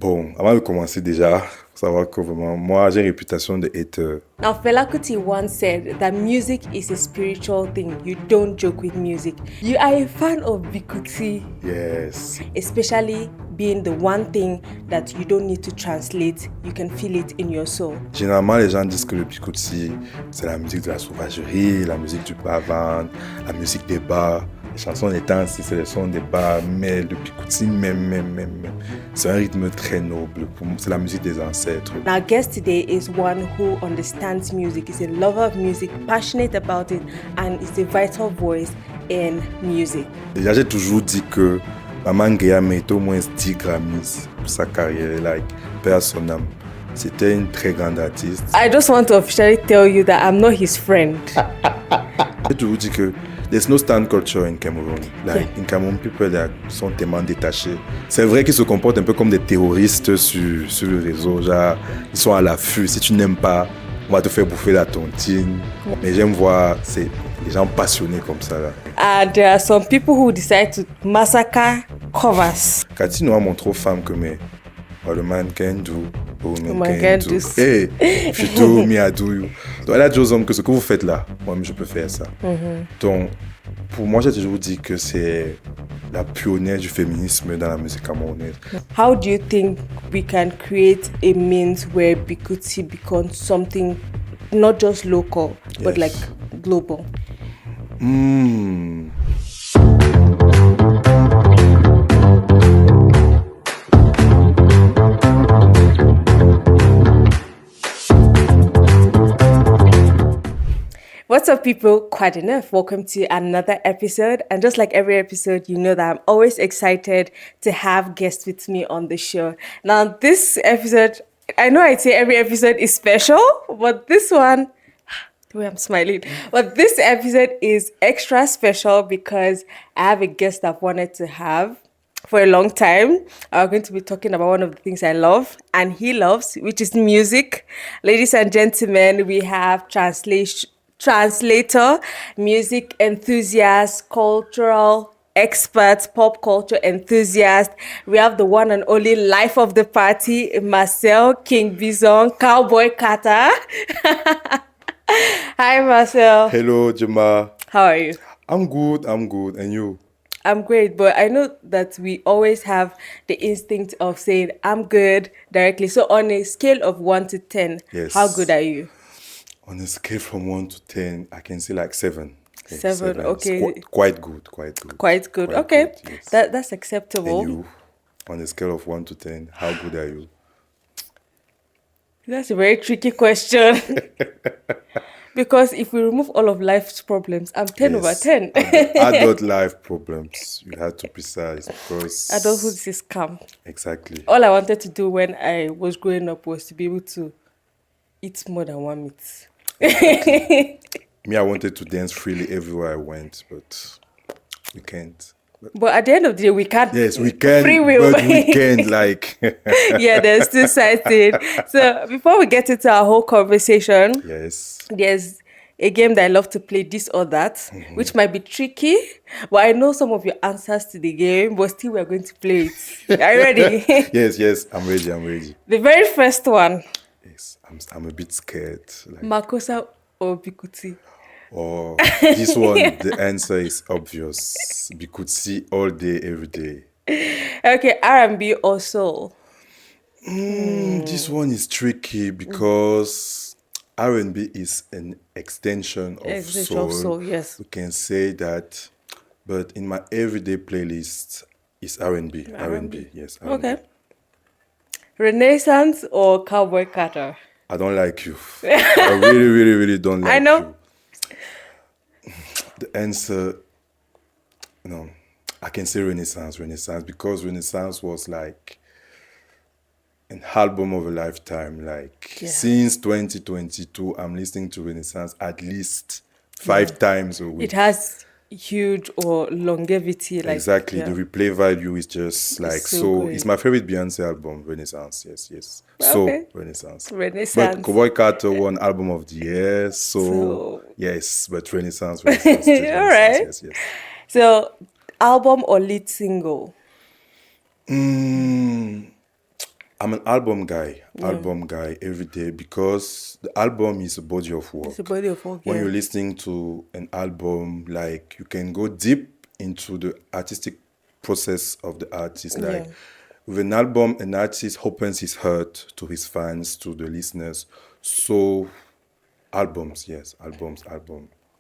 Bon, avant de commencer déjà, faut savoir que vraiment, moi, j'ai une réputation de hater. Now, Fela Kuti once said that music is a spiritual thing. You don't joke with music. You are a fan of Bikutsi. Yes. Especially being the one thing that you don't need to translate. You can feel it in your soul. Généralement, les gens disent que le Bikutsi, c'est la musique de la sauvagerie, la musique du bavard, la musique des bars. Les chansons des temps, c'est les sons des bars, mais le Bikutsi même, c'est un rythme très noble. Pour moi, c'est la musique des ancêtres. Our guest today is one who understands music, is a lover of music, passionate about it, and is a vital voice in music. Déjà, j'ai toujours dit que Maman Guéa mérite au moins 10 Grammys pour sa carrière, like, paix à son âme. C'était une très grande artiste. I just want to officially tell you that I'm not his friend. J'ai toujours dit que there's no stand culture in Cameroon. Like, in Cameroon, people sont tellement détachés. C'est vrai qu'ils se comportent un peu comme des terroristes sur le réseau. Genre, ils sont à l'affût. Si tu n'aimes pas, on va te faire bouffer la tontine. Mais j'aime voir les gens passionnés comme ça. Là. And there are some people who decide to massacre covers. Catino a montré aux femmes que what a man can do, a woman can can do. do. Hey, if you do, me I do you. Donc elle a dit aux hommes que ce que vous faites là, moi-même je peux faire ça. Donc pour moi j'ai toujours dit que c'est la pionnière du féminisme dans la musique camerounaise. How do you think we can create a means where Bikutsi becomes something not just local, but like global? What's up, people? Quoi, Neuf. Welcome to another episode. And just like every episode, you know that I'm always excited to have guests with me on the show. Now, this episode, I know I say every episode is special, but this one, the way I'm smiling, but this episode is extra special because I have a guest I've wanted to have for a long time. I'm going to be talking about one of the things I love and he loves, which is music. Ladies and gentlemen, we have translator, music enthusiast, cultural expert, pop culture enthusiast. We have the one and only life of the party, Marcel, King Bison, Cowboy Kata. Hi, Marcel. Hello, Jema. How are you? I'm good. And you? I'm great, but I know that we always have the instinct of saying, I'm good directly. So on a scale of 1 to 10, Yes. How good are you? On a scale from 1 to 10, I can say like 7. Okay, 7, okay. It's quite good. Quite good. Quite Okay, good, yes. That's acceptable. And you, on a scale of 1 to 10, how good are you? That's a very tricky question. Because if we remove all of life's problems, I'm 10 over 10. Adult life problems, you had to precise because... Adulthood is a scam. Exactly. All I wanted to do when I was growing up was to be able to eat more than one meat. Me, I wanted to dance freely everywhere I went, but we can't. But at the end of the day, we can't. Yes, we can, Free will. but we can't, like... Yeah, there's two sides to it. So before we get into our whole conversation, Yes. there's a game that I love to play, this or that, which might be tricky, but I know some of your answers to the game, but still we're going to play it. Are you ready? Yes, I'm ready. The very first one, Yes, I'm a bit scared. Like, Makosa or Bikutsi? oh, this one, the answer is obvious. Bikutsi all day, every day. Okay, R&B or soul? This one is tricky because R&B is an extension of soul. Yes. We can say that, but in my everyday playlist is R&B. R&B, yes. R&B. Okay. Renaissance or Cowboy Carter? I don't like you. I really don't like you. I know. The answer, no, I can say Renaissance because Renaissance was like an album of a lifetime. Like since 2022, I'm listening to Renaissance at least 5 times a week. It has huge or longevity. Like, exactly. The replay value is just like so. Great. It's my favorite Beyonce album, Renaissance. Yes. Okay. So Renaissance. Renaissance. But Cowboy Carter won album of the year. So yes, but Renaissance. Still All right. Yes. So album or lead single? I'm an album guy every day, because the album is a body of work. It's a body of work. When Yeah. you're listening to an album, like you can go deep into the artistic process of the artist. Like with an album, an artist opens his heart to his fans, to the listeners. So albums, yes, albums.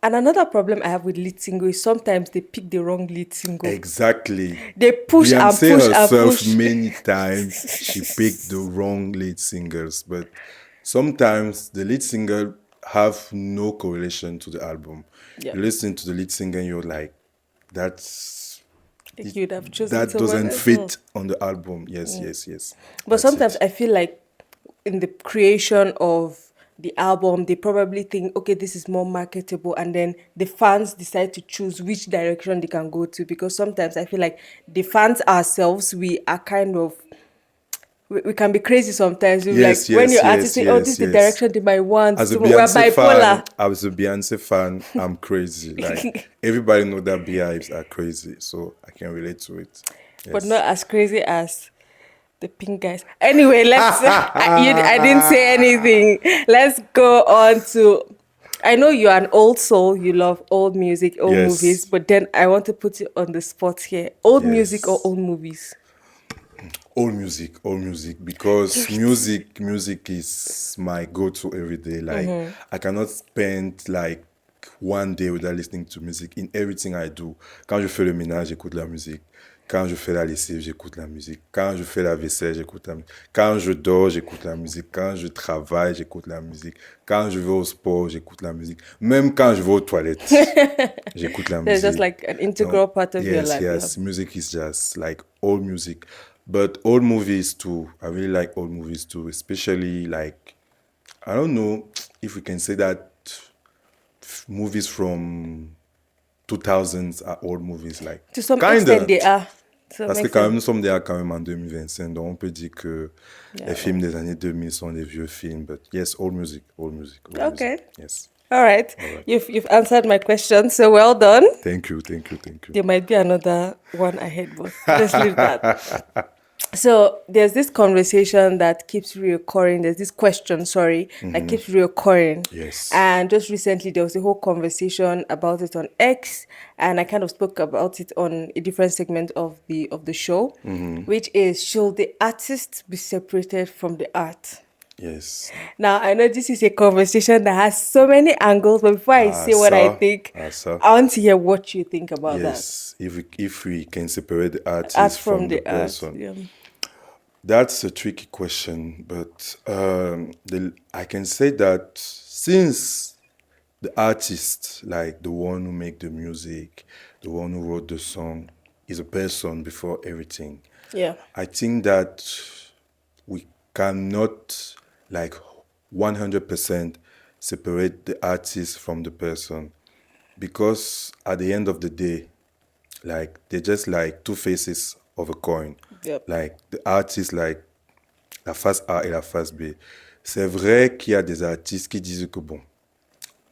And another problem I have with lead single is sometimes they pick the wrong lead single. Exactly. They push and Beyonce push and herself push. many times she picked the wrong lead singers, but sometimes the lead singer have no correlation to the album. Yeah. You listen to the lead singer and you're like, You'd have chosen that someone doesn't else. fit on the album. Yes. But That's sometimes it. I feel like in the creation of the album, they probably think, okay, this is more marketable, and then the fans decide to choose which direction they can go to. Because sometimes I feel like the fans ourselves, we are kind of we can be crazy sometimes. We're Yes, like when yes, you're yes, artist, oh, this is the yes. direction they might want. As a So we're Beyonce bipolar. fan, I'm crazy. Like everybody know that beehives are crazy, so I can relate to it. Yes. But not as crazy as the pink guys. Anyway, I didn't say anything. Let's go on to. I know you're an old soul. You love old music, old Yes. movies. But then I want to put you on the spot here. Old Yes. music or old movies? All music, because music is my go-to every day. Like I cannot spend like one day without listening to music in everything I do. Quand je fais le ménage, j'écoute la musique. Quand je fais la lessive, j'écoute la musique. Quand je fais la vaisselle, j'écoute la musique. Quand je dors, j'écoute la musique. Quand je travaille, j'écoute la musique. Quand je vais au sport, j'écoute la musique. Même quand je vais aux toilettes, j'écoute la musique. It's just like an integral part of your life. Yes, music is just like old music. But old movies too. I really like old movies too, especially like, I don't know if we can say that movies from 2000s are old movies. Like, To some kinda. extent, they are. To Parce some que quand même, extent. nous sommes déjà quand même en 2025, donc on peut dire que les films des années 2000 sont des vieux films. But yes, old music. Okay. Yes. All right. You've answered my question, so well done. Thank you. There might be another one ahead, but let's leave that. So there's this conversation that keeps reoccurring. There's this question, that keeps reoccurring. Yes. And just recently there was a whole conversation about it on X, and I kind of spoke about it on a different segment of the show, which is, should the artist be separated from the art? Yes. Now, I know this is a conversation that has so many angles, but before I say what I think, I want to hear what you think about that. Yes, if we can separate the artist from the person. Yeah. That's a tricky question, but I can say that since the artist, like the one who make the music, the one who wrote the song, is a person before everything. Yeah. I think that we cannot like 100% separate the artist from the person, because at the end of the day, like they're just like two faces of a coin. Yep. Like the artist, like la face A et la face B. C'est vrai qu'il y a des artistes qui disent que bon,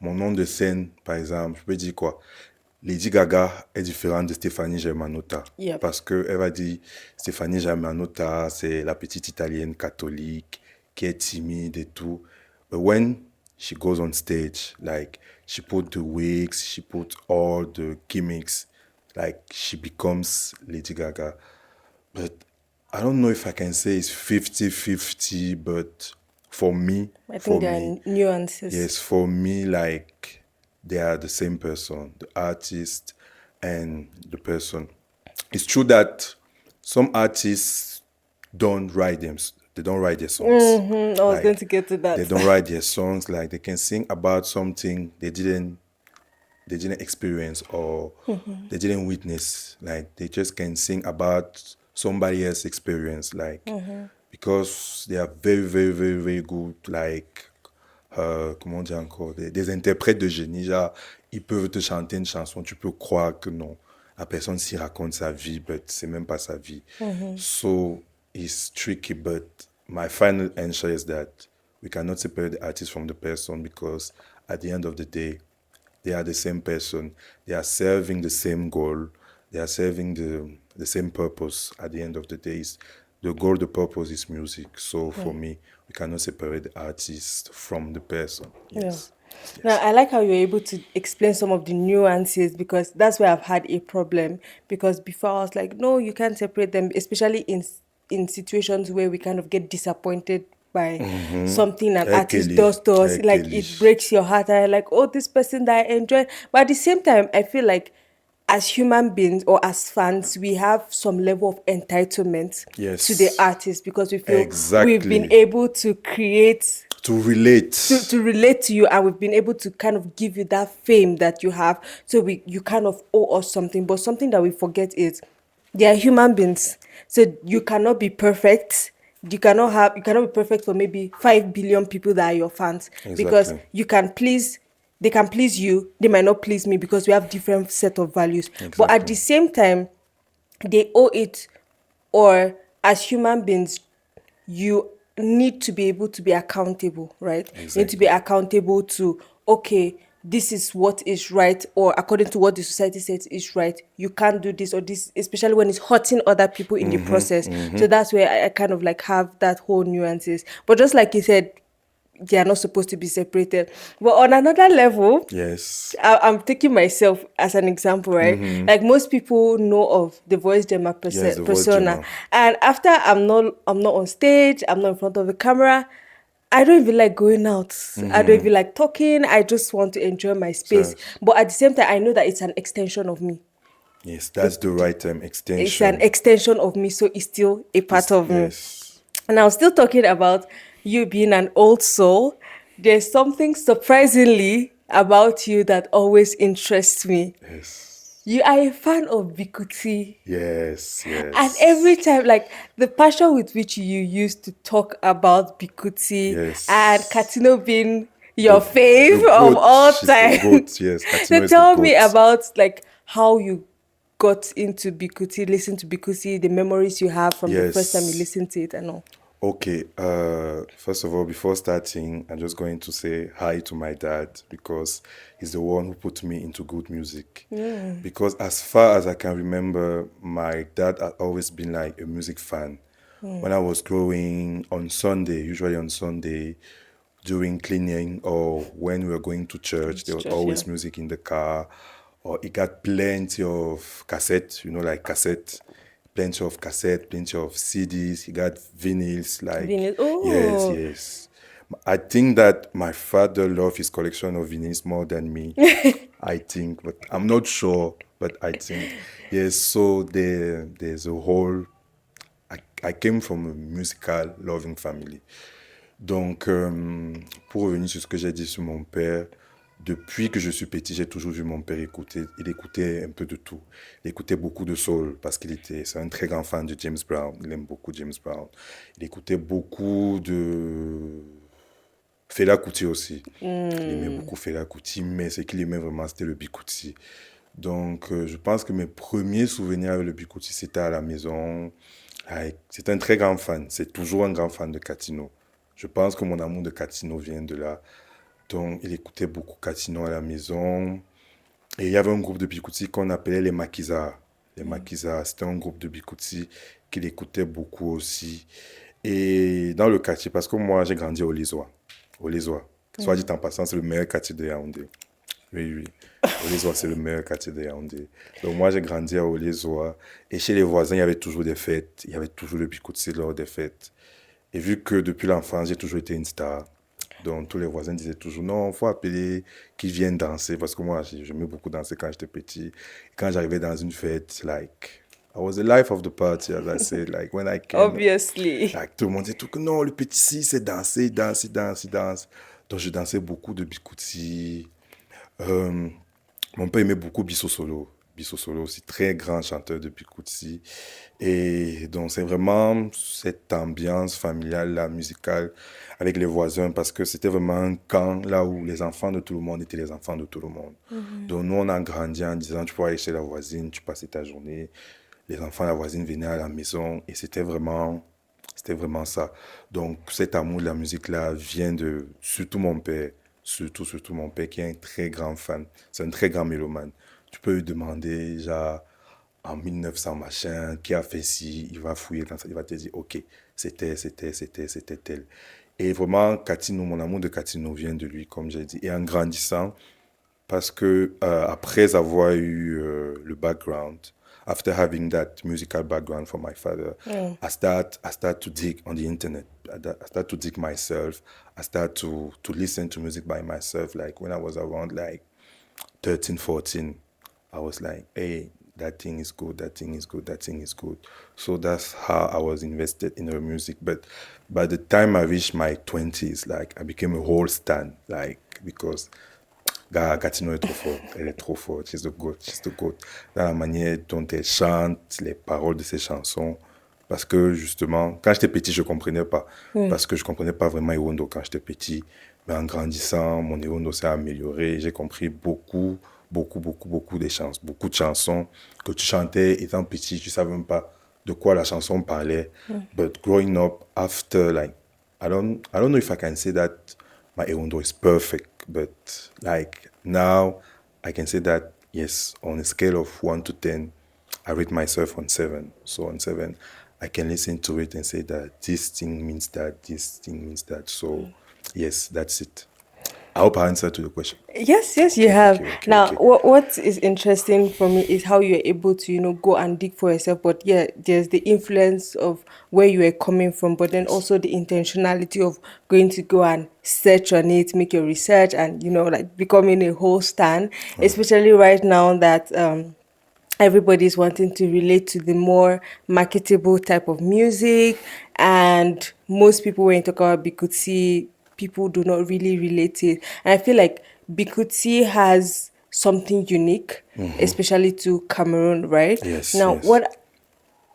mon nom de scène, par exemple, je peux dire quoi? Lady Gaga est différente de Stéphanie Germanotta. Yep. Parce qu'elle va dire, Stéphanie Germanotta, c'est la petite italienne catholique qui est timide et tout. But when she goes on stage, like she put the wigs, she put all the gimmicks, like she becomes Lady Gaga. But I don't know if I can say it's 50-50, but for me, I think there are nuances. yes, for me, like they are the same person, the artist and the person. It's true that some artists don't write them. They don't write their songs. I was going to get to that. They don't write their songs. Like they can sing about something they didn't experience or they didn't witness. Like they just can sing about somebody else's experience. Like because they are very, very, very, very good. Like comment dire encore, des interprètes de génie. Genre, ils peuvent te chanter une chanson, tu peux croire que non, la personne s'y raconte sa vie, but c'est même pas sa vie. So it's tricky, but my final answer is that we cannot separate the artist from the person, because at the end of the day, they are the same person. They are serving the same goal. They are serving the same purpose. At the end of the day, the goal, the purpose is music. So for me, we cannot separate the artist from the person. Yes. Now, I like how you're able to explain some of the nuances because that's where I've had a problem. Because before I was like, no, you can't separate them, especially in situations where we kind of get disappointed by something an artist Ekeli, does to us. Like ekeli. it breaks your heart. And you're like, oh, this person that I enjoy. But at the same time, I feel like as human beings or as fans, we have some level of entitlement Yes. to the artist because we feel Exactly. we've been able to create To relate. to relate to you, and we've been able to kind of give you that fame that you have, so you kind of owe us something. But something that we forget is they are human beings, so you cannot be perfect. You cannot be perfect for maybe 5 billion people that are your fans. Because they can please you, they might not please me because we have different set of values. But at the same time, they owe it, or as human beings, you need to be able to be accountable, right? You need to be accountable to, okay, this is what is right, or according to what the society says is right. You can't do this or this, especially when it's hurting other people in the process. So that's where I kind of like have that whole nuances. But just like you said, they are not supposed to be separated. But on another level, Yes. I'm taking myself as an example, right? Like most people know of the voice demo Yes, the voice persona, demo. and after I'm not on stage, I'm not in front of a camera. I don't even like going out. I don't even like talking. I just want to enjoy my space. Yes. But at the same time, I know that it's an extension of me. Yes, that's the right term, extension. It's an extension of me, so it's still a part of me. Yes. And I was still talking about you being an old soul. There's something surprisingly about you that always interests me. Yes. You are a fan of Bikutsi. Yes. Yes. And every time, like the passion with which you used to talk about Bikutsi Yes. and Catino being your The fave goat, of all she's time. the goat, yes. Catino So is the tell me goat. about like how you got into Bikutsi, listen to Bikutsi, the memories you have from the first time you Yes. listened to it and all. Okay, first of all, before starting, I'm just going to say hi to my dad because he's the one who put me into good music. Because as far as I can remember, my dad had always been like a music fan. When I was growing on Sunday, usually on Sunday, during cleaning or when we were going to church, there was always music in the car. Or he got plenty of cassettes, like cassette. Plenty of cassette, plenty of CDs. He got vinyls, like Vinyl. Oh. yes. I think that my father loved his collection of vinyls more than me. I think, but I'm not sure. But I think yes. So there's a whole. I came from a musical loving family. Donc, pour revenir sur ce que j'ai dit sur mon père, depuis que je suis petit, j'ai toujours vu mon père écouter. Il écoutait un peu de tout. Il écoutait beaucoup de soul parce c'est un très grand fan de James Brown. Il aime beaucoup James Brown. Il écoutait beaucoup de Fela Kuti aussi. Il aimait beaucoup Fela Kuti, mais ce qu'il aimait vraiment, c'était le Bikutsi. Donc, je pense que mes premiers souvenirs avec le Bikutsi, c'était à la maison. C'est un très grand fan. C'est toujours un grand fan de Catino. Je pense que mon amour de Catino vient de là. Donc, il écoutait beaucoup Catino à la maison. Et il y avait un groupe de Bikutsi qu'on appelait les Maquisards. Les Maquisards, c'était un groupe de Bikutsi qu'il écoutait beaucoup aussi. Et dans le quartier, parce que moi, j'ai grandi au Lisois. Au Lisois. Soit dit en passant, c'est le meilleur quartier de Yaoundé. Oui. Au c'est le meilleur quartier de Yaoundé. Donc moi, j'ai grandi à Olizoa. Et chez les voisins, il y avait toujours des fêtes. Il y avait toujours le Bikutsi lors des fêtes. Et vu que depuis l'enfance, j'ai toujours été une star, donc tous les voisins disaient toujours, non, il faut appeler qui viennent danser. Parce que moi, j'aimais beaucoup danser quand j'étais petit. Et quand j'arrivais dans une fête, like, I was the life of the party, as I said. Like, when I came, Obviously. like, tout le monde disait tout que non, le petit si, c'est danser, il danse. Donc, je dansais beaucoup de Bikutsi. Mon père aimait beaucoup Bisso Solo. Bisso Solo aussi, très grand chanteur de Bikutsi. Et donc, c'est vraiment cette ambiance familiale, là, musicale, avec les voisins, parce que c'était vraiment un camp là où les enfants de tout le monde étaient les enfants de tout le monde. Donc, nous, on a grandi en disant, tu peux aller chez la voisine, tu passais ta journée. Les enfants de la voisine venaient à la maison et c'était vraiment ça. Donc, cet amour de la musique-là vient de surtout mon père. Surtout mon père qui est un très grand fan. C'est un très grand mélomane. Tu peux lui demander, genre, en 1900 machin, qui a fait ci, il va fouiller dans ça, il va te dire, ok, c'était tel. Et vraiment, Catino, mon amour de Catino vient de lui, comme j'ai dit. Et en grandissant, parce que après avoir eu le background, after having that musical background from my father, I start to dig on the internet. I start to dig myself. I start to listen to music by myself. Like when I was around like 13, 14, I was like, hey, that thing is good, that thing is good, that thing is good. So that's how I was invested in her music. But by the time I reached my 20s, like I became a whole stan, like because Catino est trop forte, elle est trop forte, she's the goat, she's the goat. Dans la manière dont elle chante, les paroles de ses chansons. Parce que justement, quand j'étais petit, je ne comprenais pas. Parce que je ne comprenais pas vraiment Iwondo quand j'étais petit. Mais en grandissant, mon Iwondo s'est amélioré. J'ai compris beaucoup beaucoup de chansons que tu chantais étant petit. Tu ne savais même pas de quoi la chanson parlait. But growing up, after like, I don't know if I can say that my Iwondo is perfect. But like now, I can say that, yes, on a scale of 1 to 10, I rate myself on 7. So on 7, I can listen to it and say that this thing means that, this thing means that. So yes, that's it. I hope I answered to the question. Yes, you have. Now, what is interesting for me is how you're able to, go and dig for yourself. But yeah, there's the influence of where you are coming from, but then also the intentionality of going to go and search on it, make your research, and like becoming a whole stan. Especially right now that everybody's wanting to relate to the more marketable type of music, and most people, when you talk about Bikutsi, people do not really relate it. And I feel like Bikutsi has something unique, especially to Cameroon, right? Yes, Now, yes. what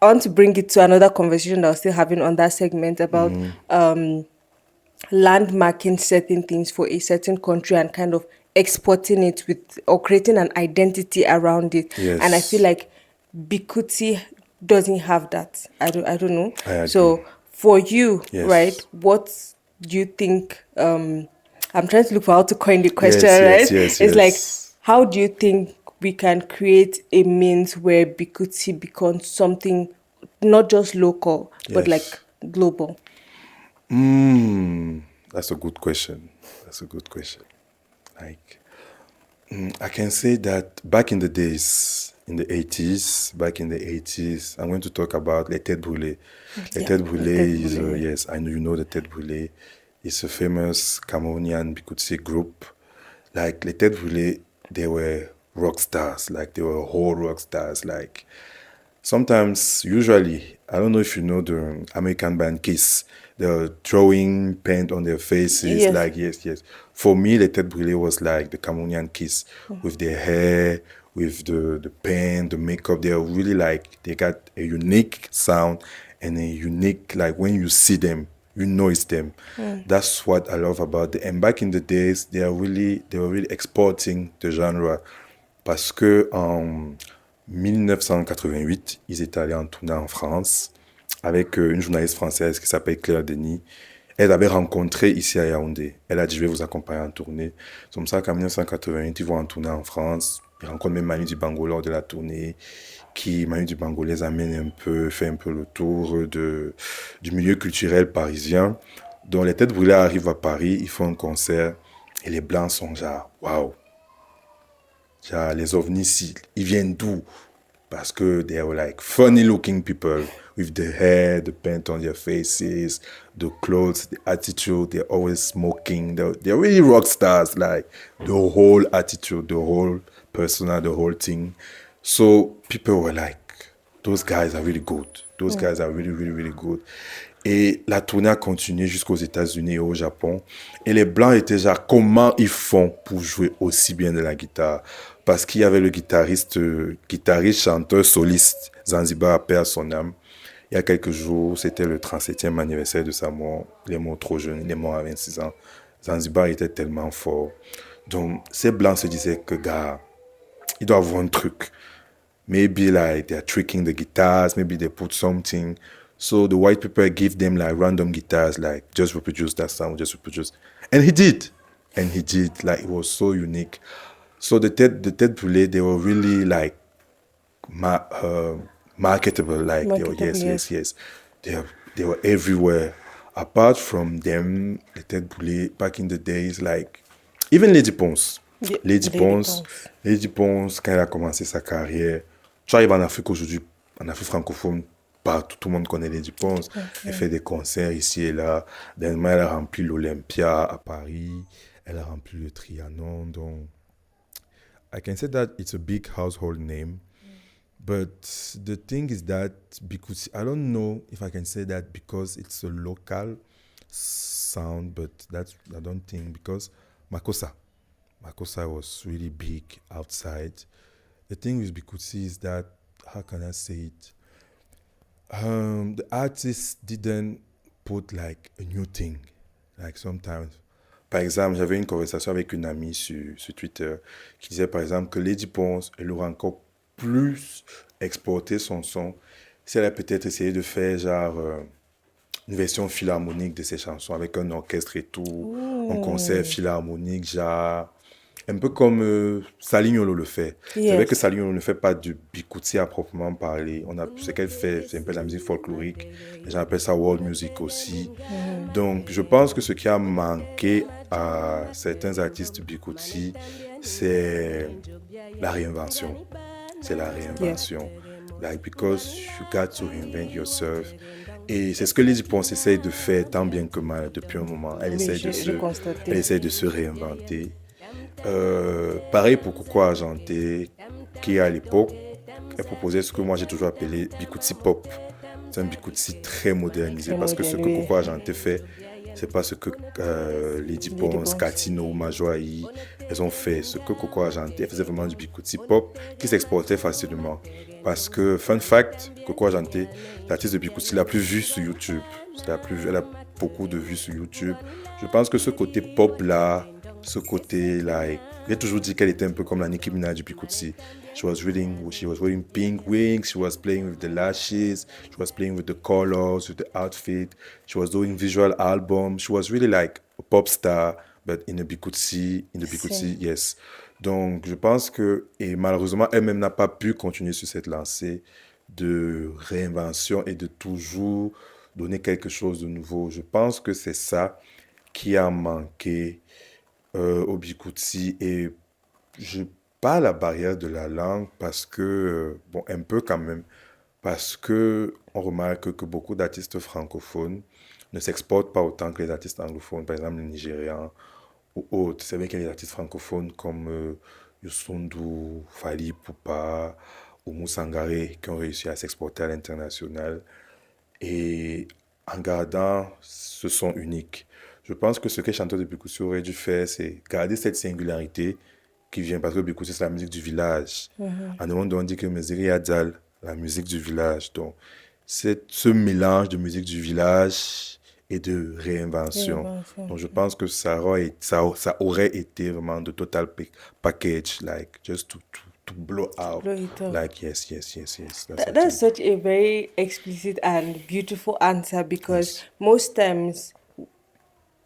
I want to bring it to another conversation that I was still having on that segment about landmarking certain things for a certain country and kind of exporting it with or creating an identity around it. Yes. And I feel like Bikutsi doesn't have that. I don't know. I agree. So for you, Yes. right, what do you think I'm trying to look for how to coin the question, Yes, right? yes, It's yes. like, how do you think we can create a means where Bikutsi becomes something not just local, but Yes. like global? That's a good question. Like, I can say that back in the days, in the 80s, I'm going to talk about Les Têtes Brûlées. Les Têtes Brûlées is, yes, I know you know the Têtes Brûlées. It's a famous Cameroonian Bikutsi group. Like, Les Têtes Brûlées, they were rock stars. Like, they were whole rock stars. Like, sometimes, usually, I don't know if you know the American band Kiss. They're throwing paint on their faces. Yes. Like, yes. For me, Les Têtes Brûlées was like the Cameroonian Kiss with their hair, with the paint, the makeup. They're really like, they got a unique sound and a unique, like when you see them, you know it's them. That's what I love about them. And back in the days, they were really exporting the genre. Parce que en 1988, ils étaient allés en tournée en France avec une journaliste française qui s'appelle Claire Denis. Elle avait rencontré ici à Yaoundé. Elle a dit, je vais vous accompagner en tournée. C'est comme ça qu'en 1988, ils vont en tournée en France. Ils rencontrent même Manu Dibango lors de la tournée, Manu Dibango les amène fait un peu le tour du milieu culturel parisien. Donc les Têtes Brûlées arrivent à Paris, ils font un concert et les Blancs sont genre, waouh! Genre, les ovnis, ils viennent d'où? Parce que they were like funny looking people with the hair, the paint on their faces, the clothes, the attitude. They're always smoking. They're really rock stars, like the whole attitude, the whole persona, the whole thing. So people were like, those guys are really good. Those guys are really good. Et la tournée a continué jusqu'aux États-Unis et au Japon. Et les Blancs étaient genre, comment ils font pour jouer aussi bien de la guitare? Parce qu'il y avait le guitariste, chanteur, soliste, Zanzibar, paix à son âme. Il y a quelques jours, c'était le 37e anniversaire de sa mort. Il est mort trop jeune, il est mort à 26 ans. Zanzibar était tellement fort. Donc, ces Blancs se disaient que, gars, il doit avoir un truc. Maybe like they're tricking the guitars, maybe they put something. So the white people give them like random guitars, like just reproduce that sound, just reproduce. And he did. Like it was so unique. So the Têtes Brûlées, they were really like marketable. Like they were, yes. They were everywhere. Apart from them, les têtes boulées, back in the days, like even Lady Ponce. Yeah, Lady Ponce, quand elle a commencé sa carrière, tu arrives en Afrique aujourd'hui, en Afrique francophone, partout, tout le monde connaît Lady Ponce. Okay. Elle fait des concerts ici et là. Dernièrement, elle a rempli l'Olympia à Paris. Elle a rempli le Trianon. Donc, I can say that it's a big household name. But the thing is that Bikutsi, I don't know if I can say that because it's a local sound, but I don't think, because Makossa was really big outside. The thing with Bikutsi is that, how can I say it? The artist didn't put like a new thing. Like sometimes, par exemple, j'avais une conversation avec une amie sur Twitter qui disait par exemple que Lady Ponce, elle aurait encore plus exporté son son si elle a peut-être essayé de faire genre une version philharmonique de ses chansons avec un orchestre et tout, un concert philharmonique, genre un peu comme Salignolo le fait. Yes. C'est vrai que Salignolo ne fait pas du Bikutsi à proprement parler. Ce qu'elle fait, c'est un peu de la musique folklorique. Les gens appellent ça world music aussi. Donc, je pense que ce qui a manqué à certains artistes Bikutsi, c'est la réinvention. Like, because you got to reinvent yourself. Et c'est ce que Lady Ponce essaye de faire tant bien que mal depuis un moment. Elle essaye de se réinventer. Pareil pour Quoi Argenté, qui à l'époque, elle proposait ce que moi j'ai toujours appelé Bikutsi pop. C'est un Bikutsi très modernisé, parce que ce que Quoi Argenté fait, c'est pas ce que Lady Ponce, Catino, Majoaï, elles ont fait. Ce que Quoi Argenté faisait vraiment du Bikutsi pop qui s'exportait facilement. Parce que, fun fact, Quoi Argenté, l'artiste de Bikutsi la plus vue sur YouTube. Elle a beaucoup de vues sur YouTube. Je pense que ce côté pop là, ce côté like, j'ai toujours dit qu'elle était un peu comme la Nicki Minaj du Bikutsi. She was wearing pink wings, she was playing with the lashes, she was playing with the colors, with the outfit, she was doing visual albums, she was really like a pop star, but in the Bikutsi, yes. Donc, je pense que, et malheureusement, elle-même n'a pas pu continuer sur cette lancée de réinvention et de toujours donner quelque chose de nouveau. Je pense que c'est ça qui a manqué au Bikutsi, et je pas la barrière de la langue parce que, bon, un peu quand même, parce que on remarque que beaucoup d'artistes francophones ne s'exportent pas autant que les artistes anglophones, par exemple les Nigérians ou autres. C'est vrai qu'il y a des artistes francophones comme Youssou, Fally Ipupa ou Moussangare qui ont réussi à s'exporter à l'international, et en gardant ce son unique. Je pense que ce que les chanteurs de Bikutsi auraient dû faire, c'est garder cette singularité qui vient, parce que Bikutsi, c'est la musique du village. En demande, on dit que Meziri Adzal, la musique du village. Donc, c'est ce mélange de musique du village et de réinvention. Donc, je pense que ça aurait été vraiment de total package, like, just to blow out. Like, yes. That's such a very explicit and beautiful answer, because most times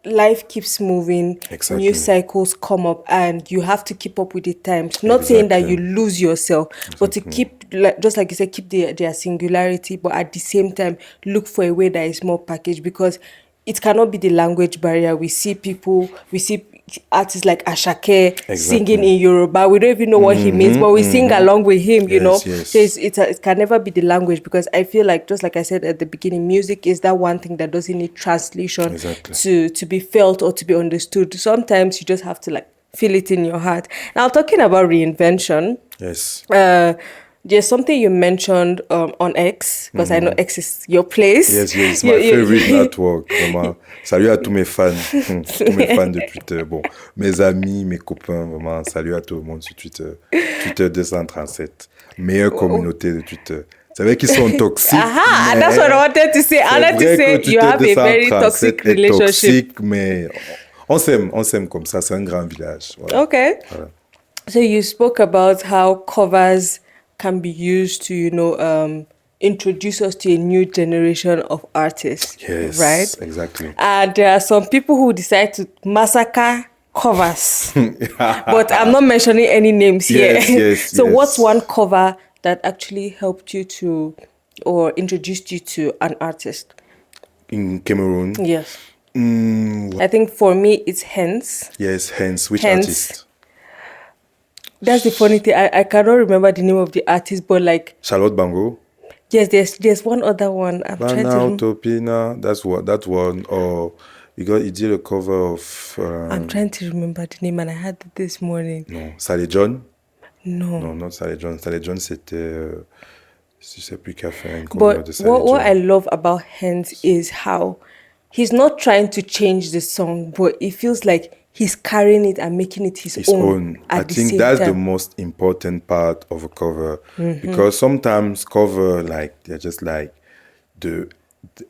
life keeps moving, new cycles come up, and you have to keep up with the times. Not saying that you lose yourself, but to keep, just like you said, keep their singularity, but at the same time, look for a way that is more packaged, because it cannot be the language barrier. We see artists like Ashake singing in Yoruba. We don't even know what he means, but we sing along with him, you know. So it can never be the language, because I feel like, just like I said at the beginning, music is that one thing that doesn't need translation to be felt or to be understood. Sometimes you just have to like feel it in your heart. Now, talking about reinvention, there's something you mentioned on X, because I know X is your place. Yes, my favorite network. Vraiment. Salut à tous mes fans, tous mes fans de Twitter. Bon, mes amis, mes copains, vraiment, salut à tout le monde sur Twitter. Twitter 237, meilleure communauté de Twitter. C'est vrai qu'ils sont toxiques. That's what I wanted to say. I wanted to say you have a very toxic relationship. Toxique, mais on s'aime comme ça. C'est un grand village. Voilà. Okay. Voilà. So you spoke about how covers can be used to, introduce us to a new generation of artists. Yes, right? Exactly. And there are some people who decide to massacre covers. But I'm not mentioning any names here. Yes, so what's one cover that actually helped you to or introduced you to an artist? In Cameroon? Yes. I think for me it's Hence. Yes, Hence. Which Hence. artist? That's the funny thing. I cannot remember the name of the artist, but like Charlotte Bango? yes, there's one other one. I'm trying Bana, to. Topina, that one. Or he did a cover of... I'm trying to remember the name, and I had it this morning. Non, Sally John? No. Non, not Sally John. Sally John, c'était... je sais plus qui a fait une cover But de Sally what I John. love about Hens is how he's not trying to change the song, but it feels like he's carrying it and making it his own. I think that's the most important part of a cover, because sometimes cover like they're just like the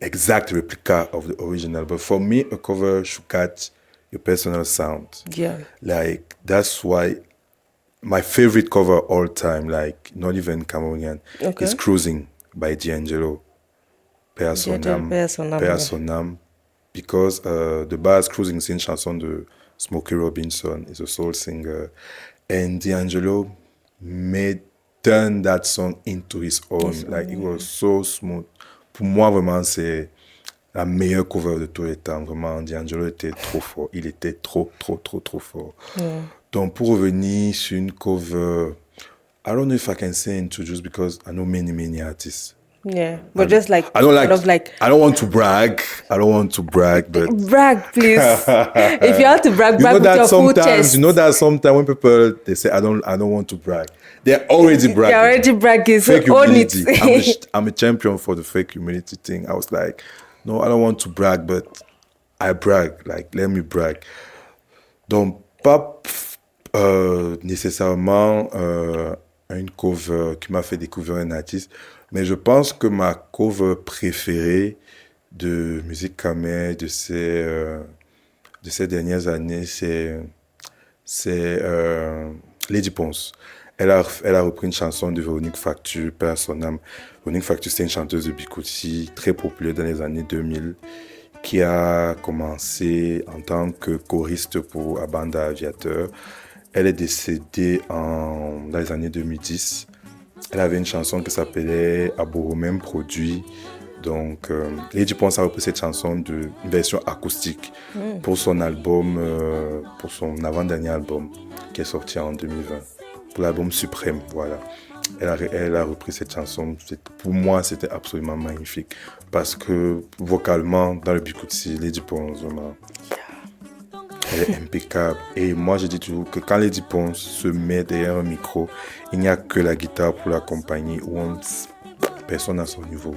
exact replica of the original. But for me, a cover should catch your personal sound. Yeah. Like that's why my favorite cover all time, like not even Cameroonian, is Cruising by D'Angelo. Paix à son âme. Paix à son âme. Because the base Cruising, c'est une chanson de Smokey Robinson, is a soul singer. And D'Angelo turned that song into his own. Like, it was so smooth. Pour moi, vraiment, c'est la meilleure cover de tous les temps. Vraiment, D'Angelo était trop fort. Il était trop fort. Donc, pour revenir sur une cover, I don't know if I can say introduce because I know many artists. Yeah, but just like I don't kind of like I don't want to brag, but brag, please. If you have to brag with your full chest. You know that sometimes when people they say I don't want to brag, they're already bragging. They're already bragging. Fake So own humility. it. I'm a champion for the fake humility thing. I was like, no, I don't want to brag, but I brag. Like, let me brag. Donc, pas nécessairement une cover qui m'a fait découvrir un artiste, mais je pense que ma cover préférée de musique camerounaise de ces dernières années, c'est Lady Ponce. Elle a repris une chanson de Véronique Facture, Paix à son âme. Véronique Facture, c'est une chanteuse de Bikutsi, très populaire dans les années 2000, qui a commencé en tant que choriste pour Abanda Aviateur. Elle est décédée dans les années 2010. Elle avait une chanson qui s'appelait Abourou même produit. Donc, Lady Ponce a repris cette chanson une version acoustique pour son album, pour son avant-dernier album qui est sorti en 2020. Pour l'album Suprême, voilà. Elle a repris cette chanson. Pour moi, c'était absolument magnifique. Parce que vocalement, dans le Bikutsi, Lady Ponce, vraiment, elle est impeccable. Et moi, je dis toujours que quand Lady Ponce se met derrière un micro, il n'y a que la guitare pour l'accompagner, où personne à son niveau.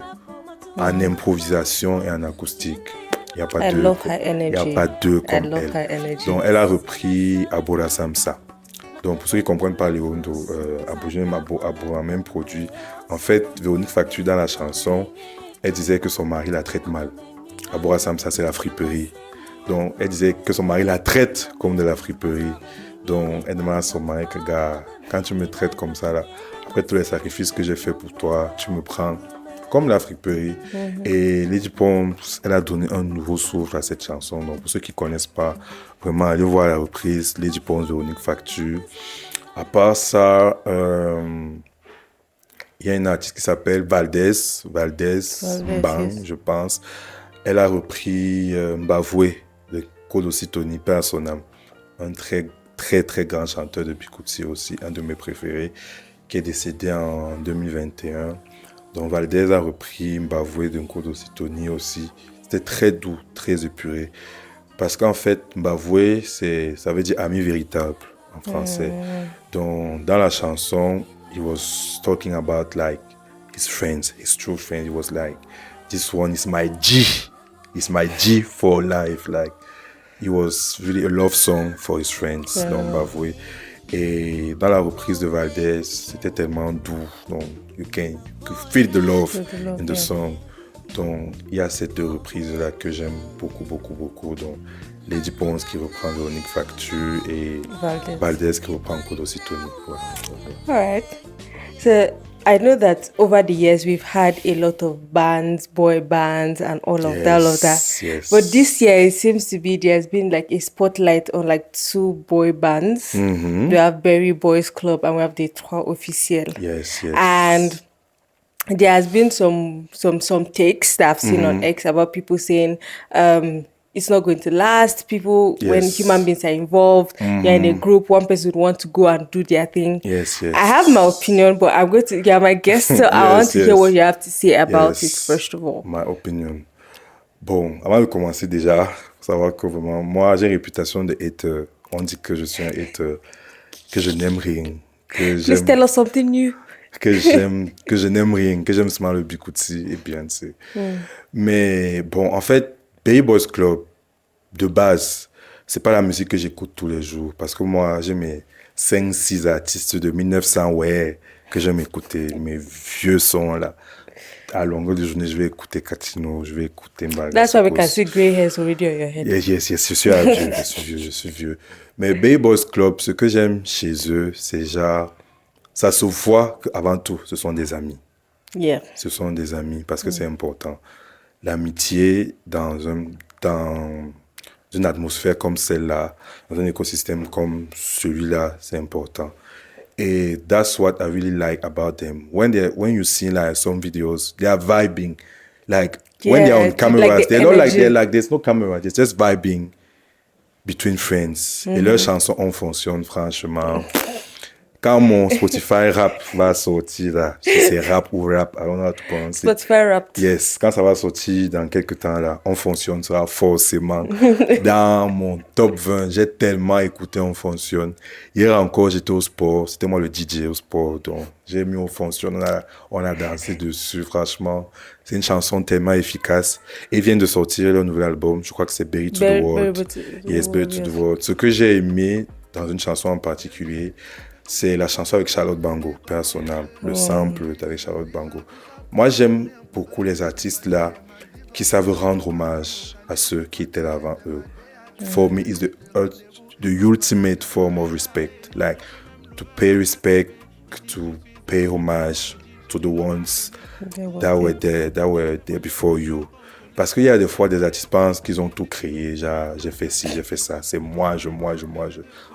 En improvisation et en acoustique. Il n'y a pas deux comme elle. Donc, elle a repris Abora Samsa. Donc, pour ceux qui ne comprennent pas Léondo, Abora même produit. En fait, Véronique Facture, dans la chanson, elle disait que son mari la traite mal. Abora Samsa, c'est la friperie. Donc, elle disait que son mari la traite comme de la friperie. Donc, elle demande à son mari que, gars, quand tu me traites comme ça, là, après tous les sacrifices que j'ai fait pour toi, tu me prends comme la friperie. Et Lady Ponce, elle a donné un nouveau souffle à cette chanson. Donc, pour ceux qui ne connaissent pas, vraiment, allez voir la reprise, Lady Ponce, Véronique Facture. À part ça, il y a une artiste qui s'appelle Valdez Bang, yes. Je pense. Elle a repris Mbavoué de Kodositoni, Paix à son âme. Un très grand chanteur de Bikutsi aussi, un de mes préférés, qui est décédé en 2021. Donc Valdez a repris Mbavoué de Kodositoni aussi. C'était très doux, très épuré. Parce qu'en fait, Mbavoué, ça veut dire ami véritable en français. Donc dans la chanson, he was talking about like his friends, his true friends. He was like, this one is my G. It's my G for life. Like, it was really a love song for his friends. Donc, Mbavoué. Et dans la reprise de Valdez, c'était tellement doux. Donc, you can feel the love in the song. Donc, il y a ces deux reprises-là que j'aime beaucoup. Donc, Lady Ponce qui reprend Véronique Facture et Valdez qui reprend Kodositoni. Voilà. All right. So, I know that over the years we've had a lot of bands, boy bands, and all of that. Yes. But this year it seems to be there's been like a spotlight on like two boy bands. We have Berry Boys Club and we have the Trois Officiels. Yes. And there has been some takes that I've seen on X about people saying it's not going to last. People, when human beings are involved, you're in a group, one person would want to go and do their thing. Yes. I have my opinion, but I'm going to get my guest, so I want to hear what you have to say about it, first of all. My opinion. Bon, avant de commencer déjà, faut savoir que vraiment, moi, j'ai une réputation de hater. On dit que je suis un hater, que je n'aime rien. Please tell us something new. que je n'aime rien, que j'aime seulement le Bikutsi et Beyoncé. Mais bon, en fait, Berry Boys Club, de base, c'est pas la musique que j'écoute tous les jours. Parce que moi, j'ai mes 5-6 artistes de 1900, que j'aime écouter, mes vieux sons là. À longueur de journée, je vais écouter Catino, je vais écouter Marcel. That's why we can see grey hairs already on your head. Yes, je suis vieux. Mais Berry Boys Club, ce que j'aime chez eux, c'est genre, ça se voit qu'avant tout, ce sont des amis. Yeah. Ce sont des amis parce que c'est important. L'amitié dans une atmosphère comme celle-là, dans un écosystème comme celui-là, c'est important. Et that's what I really like about them. When you see like some videos, they are vibing. Like when they're on camera, like they're like there's no camera, they're just vibing between friends. Et leurs chansons, on fonctionne franchement. Quand mon Spotify rap va sortir, là, si c'est rap ou rap, I don't know how to pronounce it. Spotify rap. Yes, quand ça va sortir dans quelques temps, là, on fonctionnera forcément. Dans mon top 20, j'ai tellement écouté On Fonctionne. Hier encore, j'étais au sport, c'était moi le DJ au sport, donc j'ai mis On Fonctionne, on a dansé dessus, franchement. C'est une chanson tellement efficace. Et ils viennent de sortir leur nouvel album, je crois que c'est Bury to the World. Bury to the World. Ce que j'ai aimé dans une chanson en particulier, c'est la chanson avec Charlotte Bango, personnel, le sample avec Charlotte Bango. Moi, j'aime beaucoup les artistes là qui savent rendre hommage à ceux qui étaient là avant eux. For me, it's the ultimate form of respect. Like, to pay respect, to pay homage to the ones that were there before you. Parce qu'il y a des fois des artistes pensent qu'ils ont tout créé, genre j'ai fait ci, j'ai fait ça, c'est moi.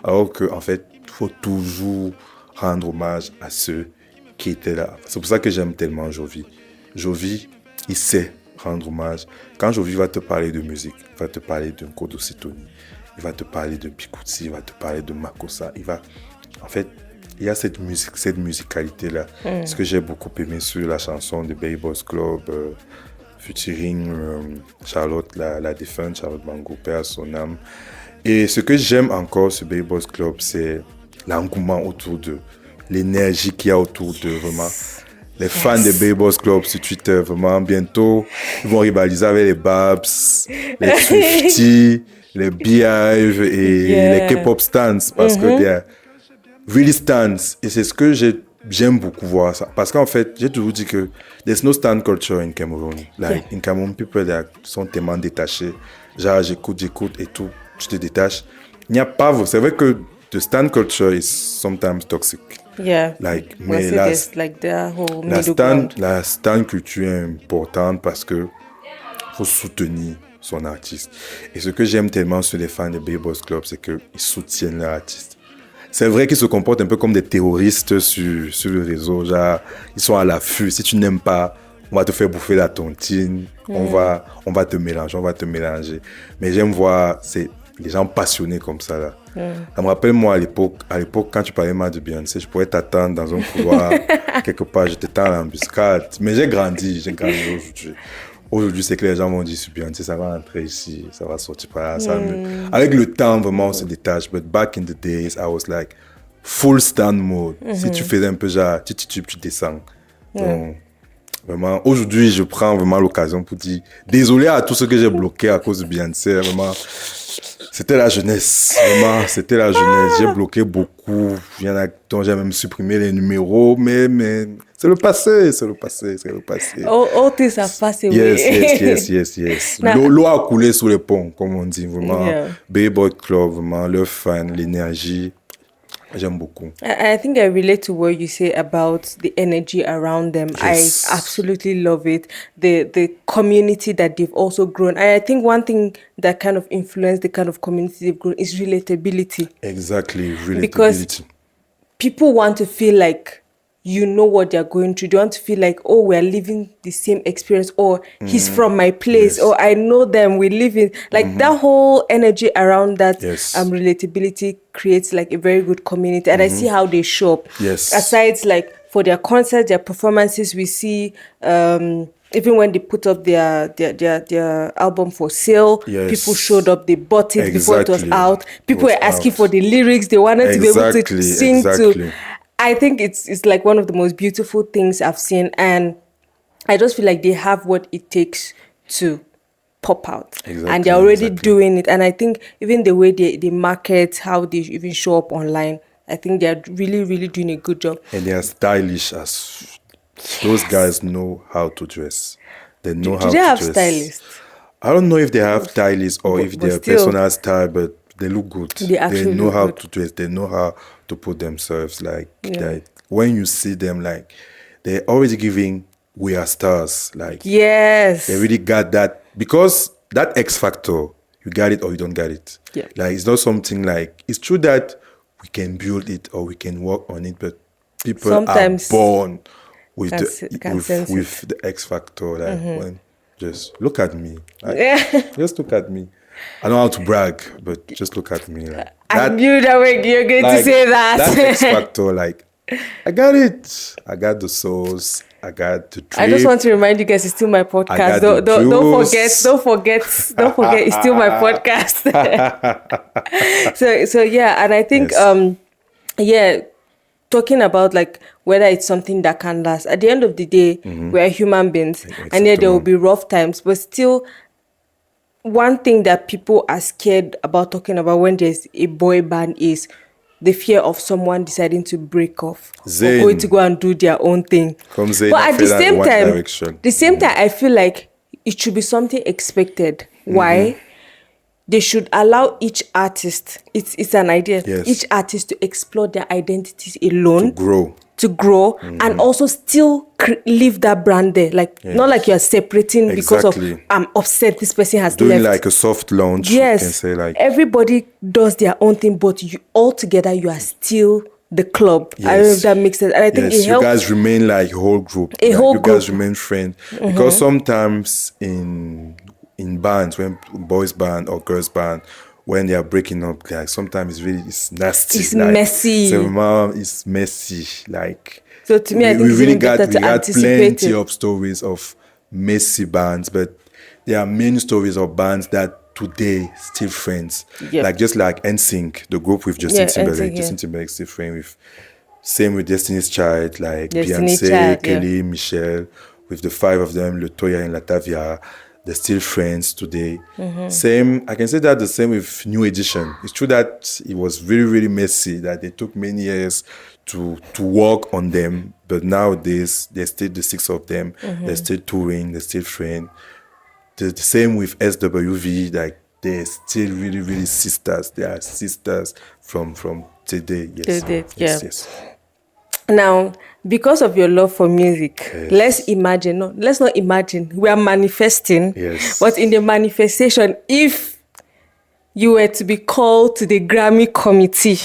Alors qu'en fait, il faut toujours rendre hommage à ceux qui étaient là. C'est pour ça que j'aime tellement Jovi. Jovi, il sait rendre hommage. Quand Jovi va te parler de musique, il va te parler de Nkodo Sitoni, il va te parler de Bikutsi, il va te parler de Makossa. En fait, il y a cette musicalité-là. Ce que j'ai beaucoup aimé sur la chanson de Berry Boys Club, featuring Charlotte, la défunte Charlotte Bango, paix à son âme. Et ce que j'aime encore sur Berry Boys Club, c'est l'engouement autour d'eux, l'énergie qu'il y a autour d'eux, vraiment. Les fans de Berry Boys Club sur Twitter, vraiment, bientôt, ils vont rivaliser avec les Babs, les Swifties, les Beehive et les K-pop stans, parce que they're really stans. Et c'est ce que j'aime beaucoup voir ça. Parce qu'en fait, j'ai toujours dit que there's no stan culture in Cameroon. Like, in Cameroon, people sont tellement détachés. Genre, j'écoute et tout, je te détache. Il n'y a pas... C'est vrai que the stan culture is sometimes toxic. Yeah. Like, mais la stan culture est importante parce que faut soutenir son artiste. Et ce que j'aime tellement sur les fans de Berry Boys Club, c'est qu'ils soutiennent leur artiste. C'est vrai qu'ils se comportent un peu comme des terroristes sur le réseau. Genre, ils sont à l'affût. Si tu n'aimes pas, on va te faire bouffer la tontine. On va te mélanger. Mais j'aime voir les gens passionnés comme ça. Là. Ça me rappelle, moi, à l'époque, quand tu parlais mal de Beyoncé, je pourrais t'attendre dans un couloir, quelque part, je t'attends à l'embuscade. Mais j'ai grandi aujourd'hui. Aujourd'hui, c'est que les gens vont dire sur Beyoncé, ça va entrer ici, ça va sortir par là. Avec le temps, vraiment, on se détache. But back in the days, I was like full stand mode. Si tu faisais un peu genre, tu descends. Donc, vraiment, aujourd'hui, je prends vraiment l'occasion pour dire désolé à tous ceux que j'ai bloqués à cause de Beyoncé. Vraiment, c'était la jeunesse. Vraiment, c'était la jeunesse. J'ai bloqué beaucoup. Il y en a dont j'ai même supprimé les numéros. Mais c'est le passé. All things have passed away. Yes. L'eau a coulé sous les ponts, comme on dit. Vraiment, Berry Boys Club, vraiment, leur fan, l'énergie. J'aime beaucoup. I think I relate to what you say about the energy around them. Yes. I absolutely love it. The community that they've also grown. I think one thing that kind of influenced the kind of community they've grown is relatability. Exactly, relatability. Because people want to feel like you know what they're going through. They want to feel like, oh, we're living the same experience, or he's from my place, Yes. or I know them, we live in like that whole energy around that Yes. relatability creates like a very good community. And I see how they show up. Yes. Aside like for their concerts, their performances, we see even when they put up their album for sale, Yes. people showed up, they bought it before it was Exactly. out. People It was were asking out. for the lyrics, they wanted to be able to Exactly, sing exactly. to. I think it's like one of the most beautiful things I've seen, and I just feel like they have what it takes to pop out. Exactly, And they're already exactly. doing it. And I think even the way they market, how they even show up online, I think they're really, really doing a good job. And they are stylish as those guys know how to dress. They know how Do to they have dress. stylists? I don't know if they have stylists or But- if but they're still- personal style, but they look good. They actually know look how good. to dress. They know how to put themselves like Yeah. that. When you see them, like they're already giving "we are stars." Like Yes. they really got that, because that X factor, you got it or you don't get it. Yeah. Like it's not something like, it's true that we can build it or we can work on it, but people Sometimes are born with can't sense with the X factor. Like when just look at me, like, Yeah. just look at me. I know how to brag, but just look at me. Like, I knew that you're going to like, say that. That X factor, like I got it. I got the sauce. I got the drip. I just want to remind you guys, it's still my podcast. got the Don't juice. forget, it's still my podcast. so yeah, and I think Yes. talking about like whether it's something that can last. At the end of the day, we're human beings, and yeah, there will be rough times, but still, one thing that people are scared about talking about when there's a boy band is the fear of someone deciding to break off Zayn. or going to go and do their own thing. Come Zayn But and at the Fela in same one time, direction. I feel like it should be something expected. Why? They should allow each artist, it's an idea, Yes. each artist to explore their identities alone, to grow. to grow, and also still leave that brand there. Like, not like you're separating because Exactly. of, I'm upset this person has Doing left. like a soft launch. Yes, You can say like, everybody does their own thing, but you all together, you are still the club. I don't know if Yes. that makes sense. And I think yes, it you helps. guys remain like a whole group. A Like, whole you guys group. remain friends. Because sometimes in bands, when boys band or girls band, when they are breaking up, like sometimes it's nasty. It's like, messy. It's messy. Like, So to me, I think we it's really even better to got anticipate plenty it. of stories of messy bands, but there are many stories of bands that today still friends. Yep. Like just like NSYNC, the group with Justin Yeah, Timberlake. NSYNC, Justin Timberlake still friend with. Same with Destiny's Child, like Destiny's Beyonce, Child, yeah. Kelly, Michelle, with the five of them, Latoya and Latavia. They're still friends today. Same, I can say that the same with New Edition. It's true that it was really, really messy, that they took many years to work on them. But nowadays, there's still the six of them. They're still touring, they're still friends. The same with SWV, like they're still really, really sisters. They are sisters from today. Yes. Today, Yes, yeah. yes. Now, because of your love for music, let's not imagine, we are manifesting. Yes. But in the manifestation, if you were to be called to the Grammy committee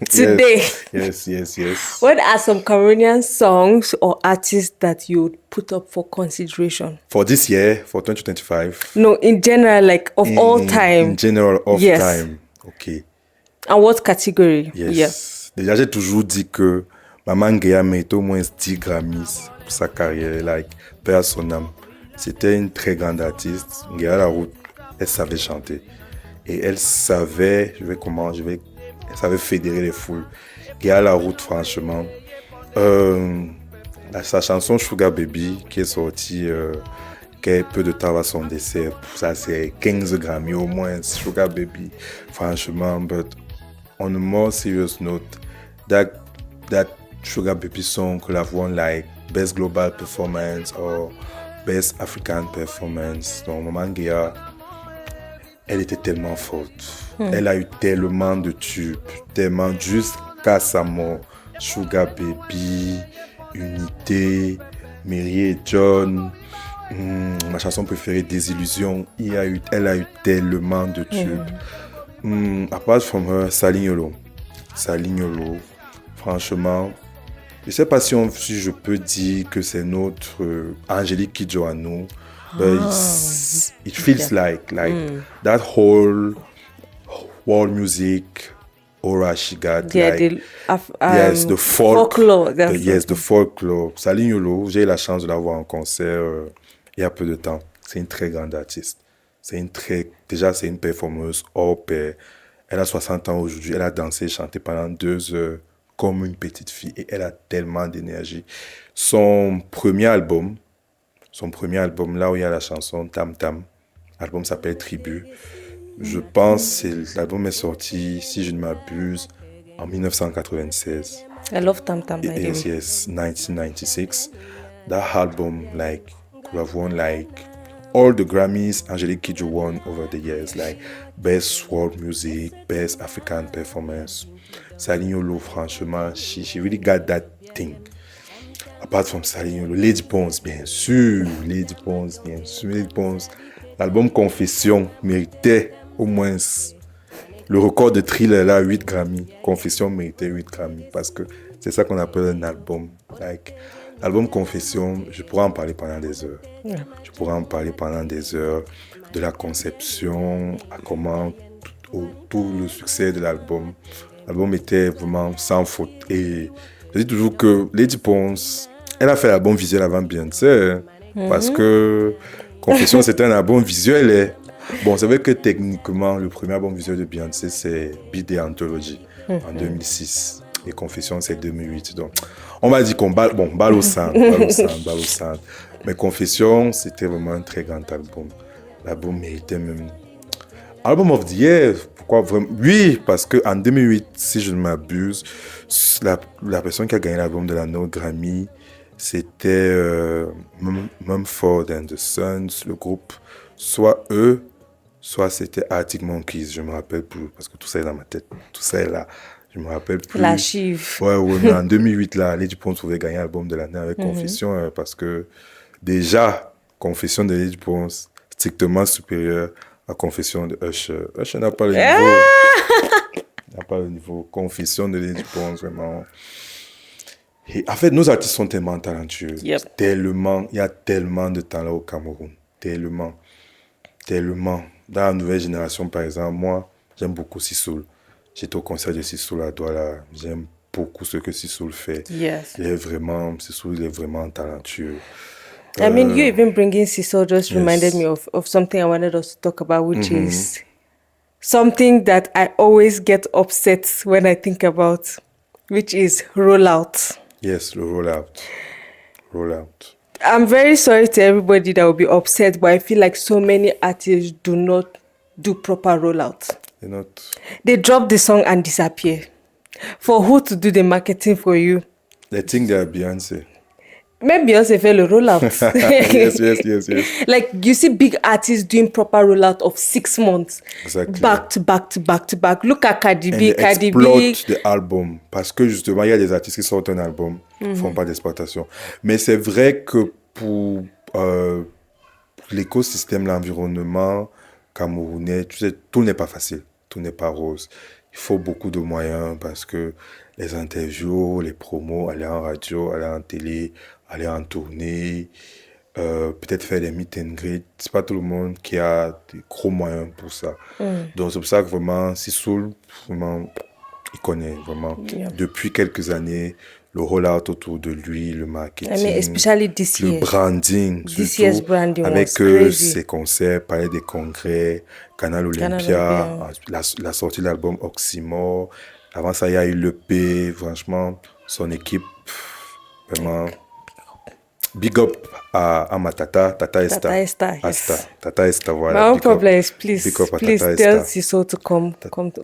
today, Yes. what are some Cameroonian songs or artists that you would put up for consideration? For this year, for 2025. No, in general, like of all time. In general, of Yes. time. Ok. And what category? Yes. Déjà, j'ai toujours dit que Maman Ngea mérite au moins 10 Grammys pour sa carrière, like, paix à son âme. C'était une très grande artiste. Ngea la route, elle savait chanter. Et elle savait, elle savait fédérer les foules. Ngea la route, franchement. Sa chanson Sugar Baby, qui est sortie peu de temps avant son décès, ça c'est 15 Grammy au moins, Sugar Baby, franchement. But on a more serious note, that Sugar Baby song could have won like Best Global Performance or Best African Performance. Donc Maman Ngea, elle était tellement forte. Elle a eu tellement de tubes, tellement juste Cassamo, Sugar Baby, Unité, Mary et John. Ma chanson préférée, Désillusion. Elle a eu tellement de tubes. Apart from her, Salignolo, franchement, je ne sais pas si je peux dire que c'est notre Angélique Kidjo à nous. But it feels like that whole world music aura she got. Yes, the folklore. The folklore. Salignolo, j'ai eu la chance de la voir en concert il y a peu de temps. C'est une très grande artiste. Déjà, c'est une performeuse hors pair. Elle a 60 ans aujourd'hui. Elle a dansé et chanté pendant 2 heures comme une petite fille. Et elle a tellement d'énergie. Son premier album, là où il y a la chanson Tam Tam, l'album s'appelle Tribu. Je pense que l'album est sorti, si je ne m'abuse, en 1996. I love Tam Tam. Yes, 1996. That album, could have won all the Grammys Angélique Kidjo won over the years, Best World Music, Best African Performance. Salignolo, franchement, she really got that thing. Apart from Salignolo, Lady Ponce, bien sûr. Lady Ponce. L'album Confession méritait au moins le record de Thriller, là, 8 Grammy. Confession méritait 8 Grammy parce que c'est ça qu'on appelle un album. L'album Confession, je pourrais en parler pendant des heures. Yeah. Je pourrais en parler pendant des heures de la conception, à comment tout le succès de l'album. L'album était vraiment sans faute. Et je dis toujours que Lady Ponce, elle a fait l'album visuel avant Beyoncé, parce que Confession, c'était un album visuel. Bon, c'est vrai que techniquement, le premier album visuel de Beyoncé, c'est Be The Anthology, en 2006. Et Confession, c'est 2008. Donc, on va dire qu'on balle au centre. Mais Confession, c'était vraiment un très grand album. L'album méritait même Album of the Year. Pourquoi vraiment? Oui, parce qu'en 2008, si je ne m'abuse, la personne qui a gagné l'album de l'année au Grammy, c'était Mumford and the Sons, le groupe. Soit eux, soit c'était Arctic Monkeys. Je ne me rappelle plus, parce que tout ça est dans ma tête. Tout ça est là. Je me rappelle plus. L'archive. Ouais, mais en 2008, là, Lady Ponce pouvait gagner l'album de l'année avec Confession, parce que déjà, Confession de Lady Ponce, strictement supérieure à Confession de Usher. Usher n'a pas le niveau. N'a pas le niveau. Confession de Lady Ponce, vraiment. Et en fait, nos artistes sont tellement talentueux. Yep. Tellement, il y a tellement de talent au Cameroun. Tellement. Dans la nouvelle génération, par exemple, moi, j'aime beaucoup Sissoul. J'étais au concert de Sissoul à Douala. J'aime beaucoup ce que Sissoul fait. Yes. Sissoul, il est vraiment talentueux. I mean, you even bringing Sissoul just reminded me of something I wanted us to talk about, which is something that I always get upset when I think about, which is rollout. Yes, le rollout. I'm very sorry to everybody that will be upset, but I feel like so many artists do not do proper rollout. They drop the song and disappear. For who to do the marketing for you? They think they are Beyoncé. Même Beyoncé fait le rollout. Yes. Like, you see big artists doing proper rollout of 6 months. Exactly. Back to back. Look at Cardi B. And they exploit the album. Parce que justement, il y a des artistes qui sortent un album, ne font pas d'exploitation. Mais c'est vrai que pour l'écosystème, l'environnement camerounais, tu sais, tout n'est pas facile. Tout n'est pas rose. Il faut beaucoup de moyens parce que les interviews, les promos, aller en radio, aller en télé, aller en tournée, peut-être faire des meet and greet. C'est pas tout le monde qui a des gros moyens pour ça. Donc c'est pour ça que vraiment, Sissoul, vraiment, il connaît vraiment. Yeah. Depuis quelques années, le rollout autour de lui, le marketing, I mean, especially this year. Le branding, this year's branding avec ses concerts, palais des congrès, Canal Olympia, la sortie de l'album Oxymore. Avant ça, il y a eu l'EP, franchement, son équipe, vraiment. Big up à ma Tata Esther. Tata Esther, voilà. My own problem is, please tell Sissoul to come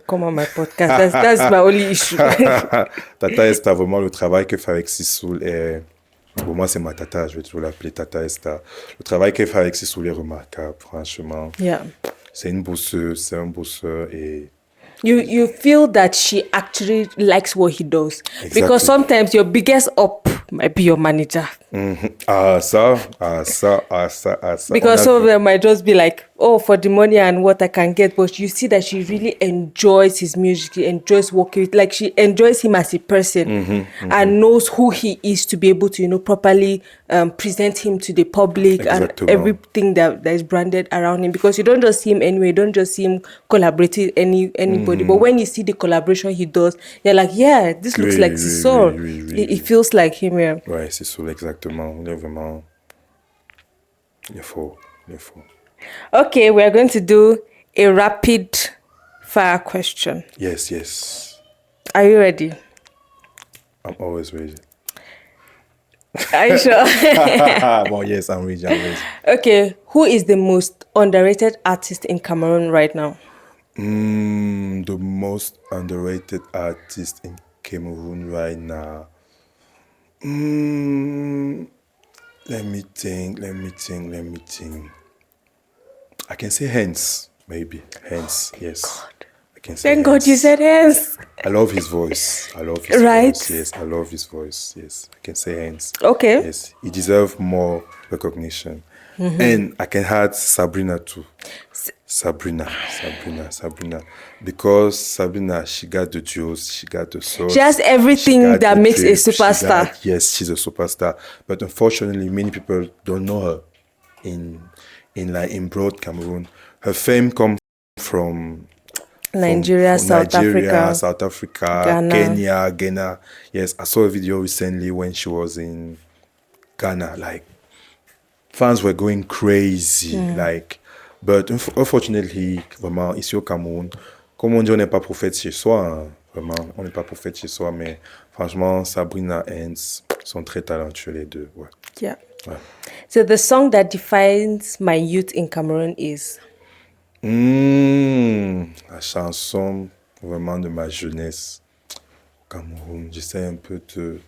on my podcast. That's my only issue. Tata Esther, vraiment, le travail qu'elle fait avec Sissoul est... Pour moi, c'est ma tata, je vais toujours l'appeler Tata Esther. Le travail qu'elle fait avec Sissoul est remarquable, franchement. Yeah. C'est une bosseuse, c'est un bosseur et you feel that she actually likes what he does. Exactly. Because sometimes your biggest up might be your manager. Ça. Because some of them might just be like, oh, for the money and what I can get. But you see that she really enjoys his music. She enjoys working with, like she enjoys him as a person and knows who he is to be able to, properly present him to the public and everything that is branded around him. Because you don't just see him anyway, you don't just see him collaborating with anybody. But when you see the collaboration he does, you're like, yeah, this looks like Sissor. It feels like him, yeah. Ouais, c'est ça, exactement. Il est vraiment... Il est fort. Okay, we're going to do a rapid fire question. Yes. Are you ready? I'm always ready. Are you sure? Well, yes, I'm ready. Okay, who is the most underrated artist in Cameroon right now? The most underrated artist in Cameroon right now. Let me think. I can say Hands, maybe. Hands, yes. God. I can say Thank God you said Hands. I love his voice. Right? Voice. Yes, I love his voice. Yes, I can say Hands. Okay. Yes, he deserves more recognition. And I can add Sabrina too. Sabrina. Because Sabrina, she got the juice, she got the sauce. She has everything that makes a superstar. Yes, she's a superstar. But unfortunately, many people don't know her in broad Cameroon. Her fame comes from Nigeria, South Africa, Ghana. Ghana. Yes, I saw a video recently when she was in Ghana. Like, fans were going crazy. But unfortunately, vraiment, ici au Cameroun, comme on dit, on n'est pas prophète chez soi. Hein, vraiment, on n'est pas prophète chez soi. Mais franchement, Sabrina et Hans sont très talentueux les deux. Ouais. Yeah. Ouais. So the song that defines my youth in Cameroon is? La chanson vraiment de ma jeunesse au Cameroun. J'essaie un peu de...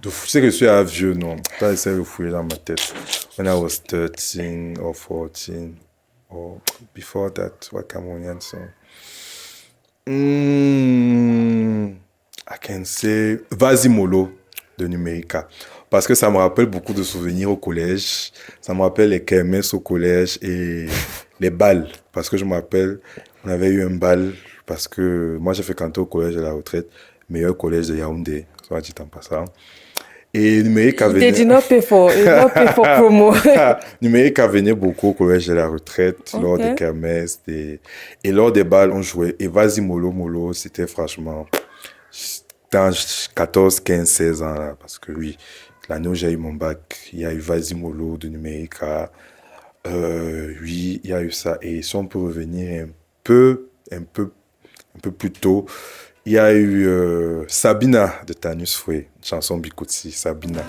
Tu sais que je suis un vieux, non? Pas essayer de fouiller dans ma tête. When I was 13 or 14 or before that, what Cameroonian song? I can say Vas-y Molo de Numérica. Parce que ça me rappelle beaucoup de souvenirs au collège. Ça me rappelle les kermesses au collège et les balles. Parce que je me rappelle, on avait eu un bal. Parce que moi, j'ai fait canter au collège de la retraite. Meilleur collège de Yaoundé, soit dit en passant. Et Numérica venait... They did not pay for promo. Numérica venait beaucoup au collège de la retraite, lors des kermesses. Et lors des balles, on jouait. Et Vas-y Molo, c'était franchement... Dans 14, 15, 16 ans, là, parce que oui, l'année où j'ai eu mon bac, il y a eu Vas-y Molo de Numérica. Oui, il y a eu ça. Et si on peut revenir un peu plus tôt, il y a eu Sabina de Tanus Foué, une chanson Bikutsi, Sabina.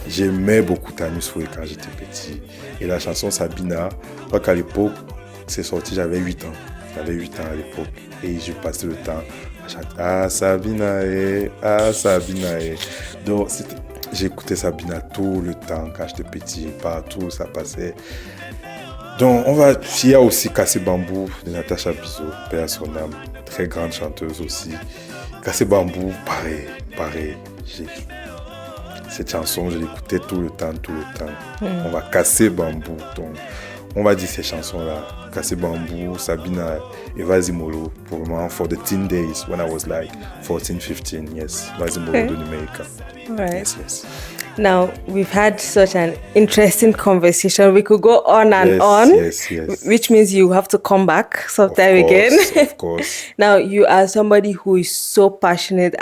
J'aimais beaucoup Tanus Foué quand j'étais petit. Et la chanson Sabina, je crois qu'à l'époque, c'est sorti, j'avais 8 ans. J'avais 8 ans à l'époque. Et j'ai passé le temps à chanter Ah Sabina. Donc, j'écoutais Sabina tout le temps quand j'étais petit, partout ça passait. Donc, il y a aussi Cassé Bambou de Natacha Bizot, paix à son âme, très grande chanteuse aussi. Cassé Bambou, pareil. Cette chanson, je l'écoutais tout le temps. On va casser Bambou. Donc, on va dire ces chansons-là. Cassé Bambou, Sabina et Vas-y Molo, pour vraiment, for the teen days, when I was like 14, 15, yes. Vas-y Molo de Numérica. Right. Yes. Now, we've had such an interesting conversation. We could go on and on. Yes. Which means you have to come back sometime again. Of course. Now, you are somebody who is so passionate.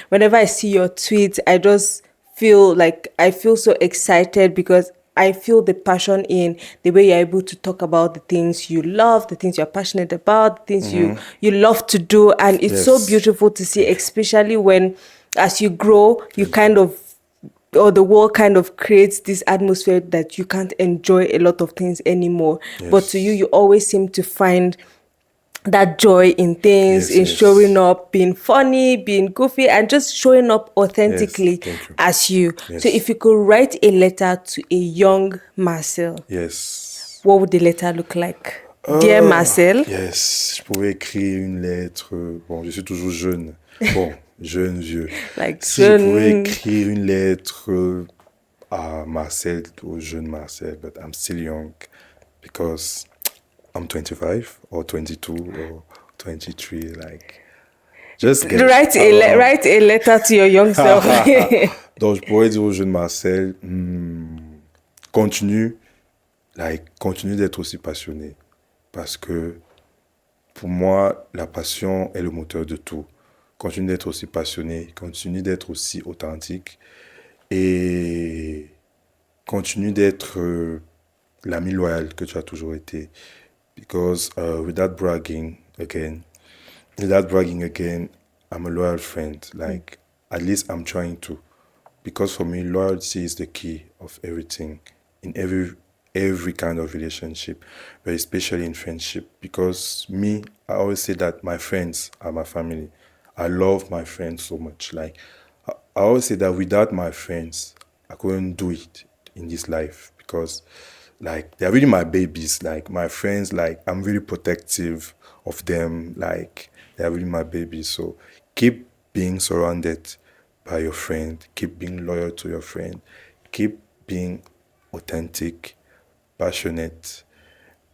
Whenever I see your tweets, I just feel so excited because I feel the passion in the way you're able to talk about the things you love, the things you're passionate about, the things you love to do. And it's so beautiful to see, especially when, as you grow, you the world kind of creates this atmosphere that you can't enjoy a lot of things anymore. Yes. But to you always seem to find that joy in things, in showing up, being funny, being goofy, and just showing up authentically as you. Yes. So if you could write a letter to a young Marcel, yes, what would the letter look like? Dear Marcel. Yes, je pouvais écrire une lettre. Bon, je suis toujours jeune. Bon, jeune, vieux. Si je pouvais écrire une lettre à Marcel, au jeune Marcel, but I'm still young because I'm 25 or 22 or 23, like... Just get write a letter to your young self. Donc, je pourrais dire au jeune Marcel, continue d'être aussi passionné. Parce que, pour moi, la passion est le moteur de tout. Continue d'être aussi passionné, continue d'être aussi authentique et continue d'être l'ami loyal que tu as toujours été. Because without bragging again, I'm a loyal friend. Like, at least I'm trying to. Because for me, loyalty is the key of everything in every kind of relationship, but especially in friendship. Because me, I always say that my friends are my family. I love my friends so much. Like, I always say that without my friends, I couldn't do it in this life because, like, they're really my babies. Like, my friends, like, I'm really protective of them. Like, they're really my babies. So keep being surrounded by your friend. Keep being loyal to your friend. Keep being authentic, passionate,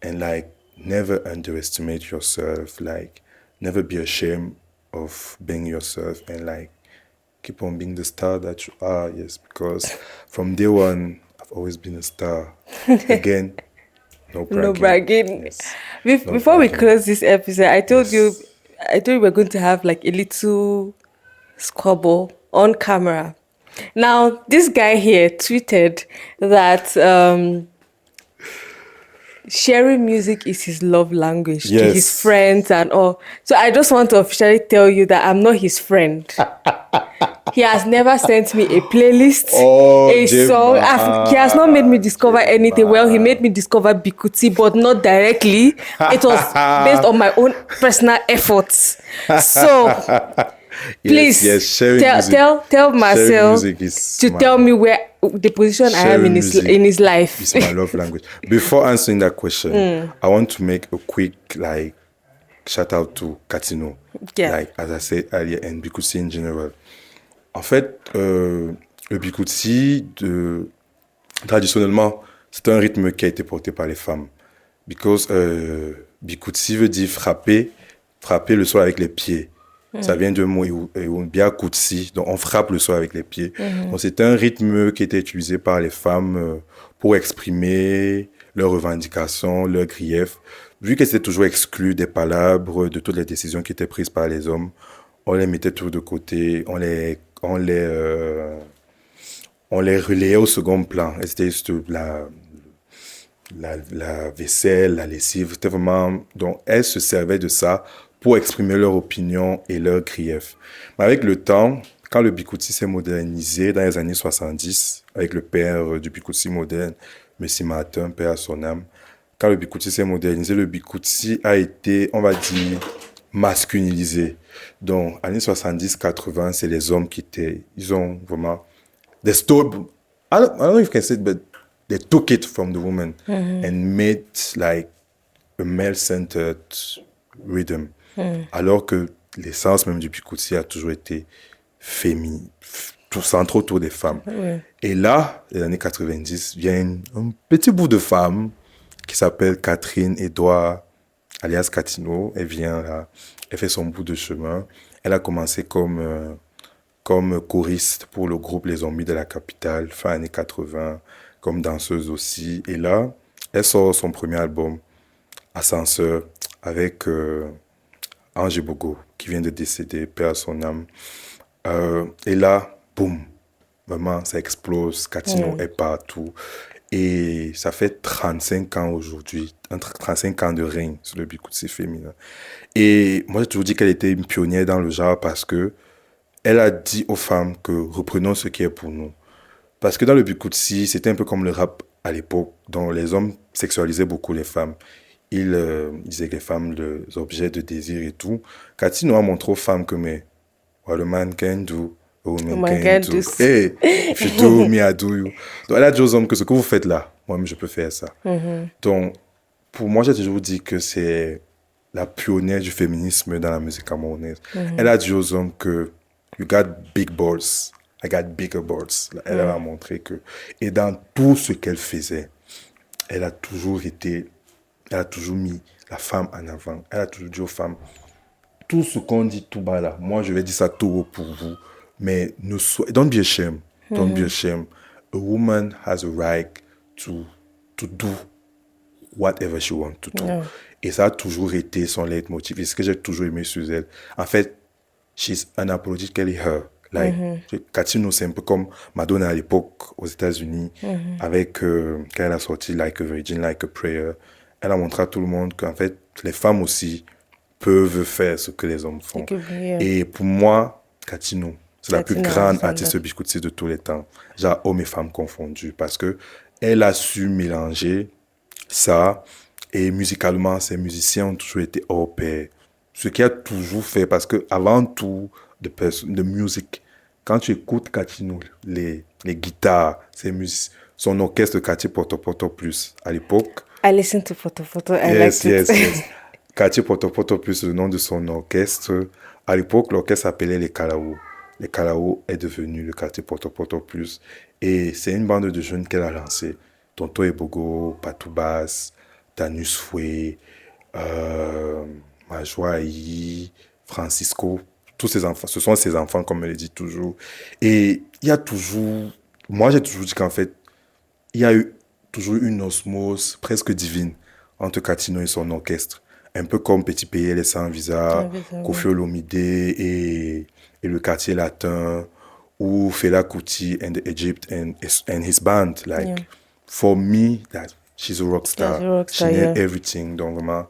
and, like, never underestimate yourself. Like, never be ashamed of being yourself, and, like, keep on being the star that you are. Yes, because from day one, I've always been a star. Again, no bragging. No bragging. Yes. Before we close this episode, I told you we're going to have like a little squabble on camera. Now, this guy here tweeted that sharing music is his love language to his friends and all. So I just want to officially tell you that I'm not his friend. He has never sent me a playlist, song. He has not made me discover anything. Well, he made me discover Bikutsi, but not directly. It was based on my own personal efforts. So please tell Marcel to tell me where the position I am in his life. It's my love language. Before answering that question, I want to make a quick shout out to Catino. Yeah. Like, as I said earlier, and Bikutsi in general. En fait, le Bikutsi, traditionnellement, c'est un rythme qui a été porté par les femmes. Because Bikutsi veut dire frapper le sol avec les pieds. Ça vient d'un mot Bikutsi, donc on frappe le sol avec les pieds. Donc c'est un rythme qui était utilisé par les femmes pour exprimer leurs revendications, leurs griefs. Vu qu'elles étaient toujours exclues des palabres, de toutes les décisions qui étaient prises par les hommes, on les mettait toujours de côté, on les relayait au second plan. Et c'était juste la vaisselle, la lessive. C'était vraiment... Donc, elles se servaient de ça pour exprimer leur opinion et leurs griefs. Mais avec le temps, quand le Bikutsi s'est modernisé dans les années 70, avec le père du Bikutsi moderne, M. Martin, paix à son âme, quand le Bikutsi s'est modernisé, le Bikutsi a été, on va dire, masculinisé. Donc, années 70-80, c'est les hommes qui étaient... Ils ont vraiment... They stole... I don't know if you can say it, but they took it from the woman and made like a male-centered rhythm. Alors que l'essence même du Bikutsi a toujours été féminin, centré autour des femmes. Et là, les années 90, vient un petit bout de femme qui s'appelle Catherine Edouard, alias Catino. Elle vient là, elle fait son bout de chemin. Elle a commencé comme choriste pour le groupe Les Zombies de la Capitale, fin années 80, comme danseuse aussi. Et là, elle sort son premier album, Ascenseur, avec Ange Bogo, qui vient de décéder, paix à son âme. Et là, boum, vraiment, ça explose. Catino est partout. Et ça fait 35 ans aujourd'hui, 35 ans de règne sur le Bikutsi féminin. Et moi, j'ai toujours dit qu'elle était une pionnière dans le genre parce que elle a dit aux femmes que reprenons ce qui est pour nous. Parce que dans le Bikutsi, c'était un peu comme le rap à l'époque, dont les hommes sexualisaient beaucoup les femmes. Ils disaient que les femmes, les objets de désir et tout. Catino a montré aux femmes que, mais, what a man can do, a woman can do. Hey, if you do, me, I do you. Donc, elle a dit aux hommes que ce que vous faites là, moi-même, je peux faire ça. Donc, pour moi, j'ai toujours dit que c'est la pionnière du féminisme dans la musique camerounaise. Elle a dit aux hommes que you got big balls, I got bigger balls. Elle a montré que... Et dans tout ce qu'elle faisait, elle a toujours mis la femme en avant. Elle a toujours dit aux femmes, tout ce qu'on dit tout bas là, moi je vais dire ça tout haut pour vous, mais don't be ashamed. Don't be ashamed. A woman has a right to do whatever she wants to do. Et ça a toujours été son leitmotiv. Et ce que j'ai toujours aimé sur elle. En fait, she's unapologetically her. Like, Catino, c'est un peu comme Madonna à l'époque aux États-Unis, avec quand elle a sorti Like a Virgin, Like a Prayer. Elle a montré à tout le monde qu'en fait, les femmes aussi peuvent faire ce que les hommes font. Et pour moi, Catino, c'est la plus grande artiste Bikutsi de tous les temps. Genre, hommes et femmes confondus. Parce que elle a su mélanger ça. Et musicalement, ces musiciens ont toujours été hors pair. Ce qui a toujours fait, parce que avant tout, de musique, quand tu écoutes Catino, les guitares, son orchestre Cathy Poto Poto Plus, à l'époque. I listen to Poto Poto, Yes. Cathy Poto Poto Plus, le nom de son orchestre. À l'époque, l'orchestre s'appelait les Kalao. Les Kalao est devenu le Cathy Poto Poto Plus. Et c'est une bande de jeunes qu'elle a lancée. Tonto Ebogo, Patou Bass, Tanus Foué, Majoaï, Francisco, tous ces enfants, ce sont ses enfants, comme elle le dit toujours. Et il y a toujours, moi j'ai toujours dit qu'en fait, il y a eu toujours une osmose presque divine entre Catino et son orchestre. Un peu comme Petit Pays, les Sans Visa, Kofi Olomide et le quartier latin, ou Fela Kuti and Egypt and his band. Like, for me, she's a rock star. She nailed everything. Donc vraiment,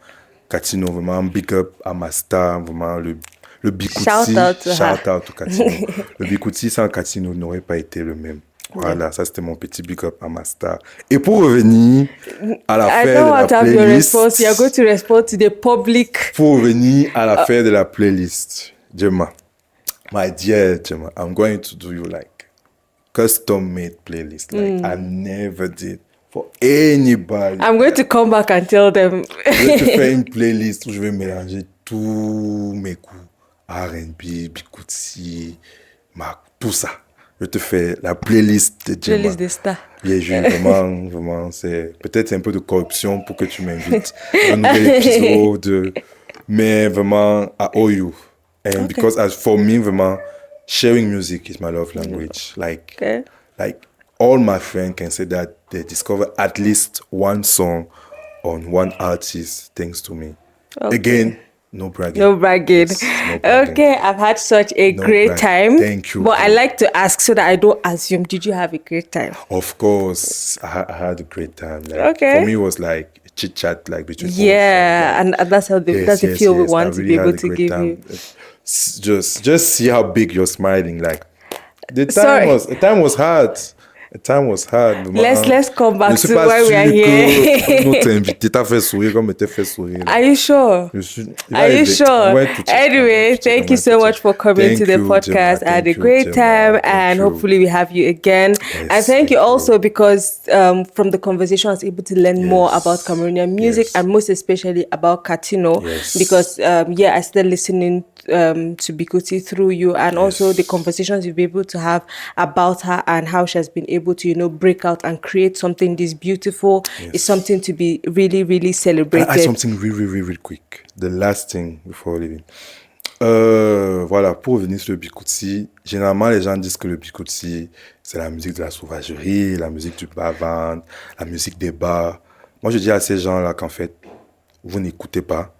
Catino, vraiment, big up à ma star, vraiment, le Bikutsi. Shout out to Catino. Le Bikutsi sans Catino n'aurait pas été le même. Voilà, ça c'était mon petit big up à ma star. Et pour revenir à l'affaire de la playlist. You're going to respond to the public. Pour revenir à l'affaire de la playlist, Gemma, my dear Gemma, I'm going to do you like custom-made playlist. Like I never did for anybody. I'm going to come back and tell them. Je vais te faire une playlist où je vais mélanger tous mes goûts. R&B, Bikutsi, tout ça. Je te fais la playlist de Gemma. Playlist des stars. Bien, vraiment, peut-être un peu de corruption pour que tu m'invites à un nouvel épisode. Mais vraiment, I owe you. And because for me, vraiment, sharing music is my love language. Like all my friends can say that they discover at least one song on one artist thanks to me. Again, no bragging. No bragging. Yes, no bragging. Okay, I've had such a great time. Thank you. But I like to ask so that I don't assume. Did you have a great time? Of course, I had a great time. Like, for me, it was like a chit chat, like between. Yeah, and that's how that's the feel we want to be able to give you. Just see how big you're smiling. Like the time was hard. The time was hard. Let's come back to why we are here. Notre invité t'a fait sourire comme t'as fait sourire. Are you sure? Are you sure? Anyway, thank you so much for coming to the podcast. I had a great time, and hopefully we have you again. And thank you also because from the conversation I was able to learn more about Cameroonian music and most especially about Catino because I started listening to Bikutsi through you and also the conversations you've been able to have about her and how she has been able to, break out and create something this beautiful. It's something to be really, really celebrated. I add something really, really, really quick. The last thing before leaving. Voilà, pour revenir sur le Bikutsi, généralement les gens disent que le Bikutsi, c'est la musique de la sauvagerie, la musique du bas-ventre, la musique des bars. Moi, je dis à ces gens-là qu'en fait, vous n'écoutez pas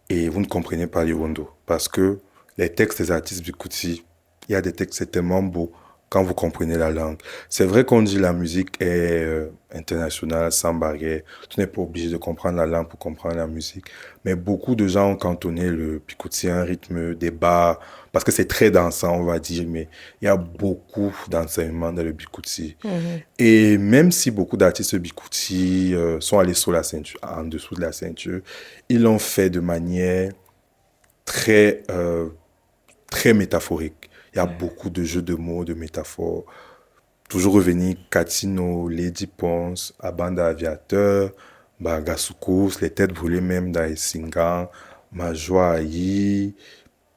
et vous ne comprenez pas l'Iwondo. Parce que les textes des artistes Bikutsi, il y a des textes, c'est tellement beau quand vous comprenez la langue. C'est vrai qu'on dit la musique est internationale, sans barrière. Tu n'es pas obligé de comprendre la langue pour comprendre la musique. Mais beaucoup de gens ont cantonné le Bikutsi à un rythme des bars, parce que c'est très dansant, on va dire, mais il y a beaucoup d'enseignements dans le Bikutsi. Et même si beaucoup d'artistes Bikutsi sont allés sur la ceinture, en dessous de la ceinture, ils l'ont fait de manière très métaphorique. Il y a beaucoup de jeux de mots, de métaphores. Toujours revenir, Catino, Lady Ponce, Abanda Aviateur, bah, Gassoukous, les têtes brûlées même d'Aïsingan, ma joie haïe,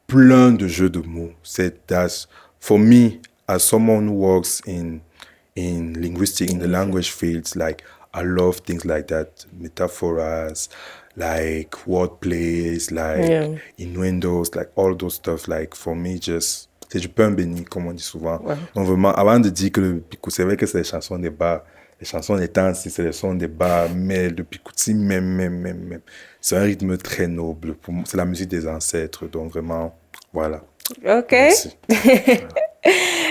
plein de jeux de mots. That's, for me, as someone who works in linguistic, in the language fields, like I love things like that, metaphors, like wordplays, like innuendos, like all those stuff. Like for me, just c'est du pain béni, comme on dit souvent. Ouais. Donc vraiment, avant de dire que le Bikutsi, c'est vrai que c'est les chansons des bars, les chansons des temps, c'est les sons des bars, mais le Bikutsi même, c'est un rythme très noble. Pour moi, c'est la musique des ancêtres, donc vraiment, voilà. Okay.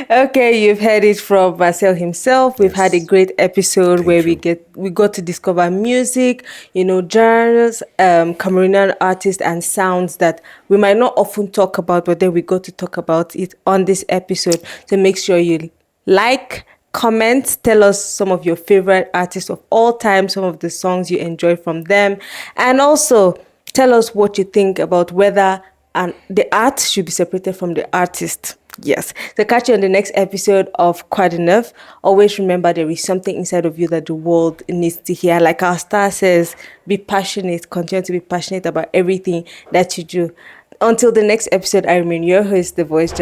Okay, you've heard it from Marcel himself. We've had a great episode where we got to discover music, you know, genres, Cameroonian artists and sounds that we might not often talk about, but then we got to talk about it on this episode. So make sure you like, comment, tell us some of your favorite artists of all time, some of the songs you enjoy from them, and also tell us what you think about whether the art should be separated from the artist. Yes. So catch you on the next episode of Neuf. Always remember there is something inside of you that the world needs to hear. Like our star says, be passionate, continue to be passionate about everything that you do. Until the next episode, I remain your host, The Voice.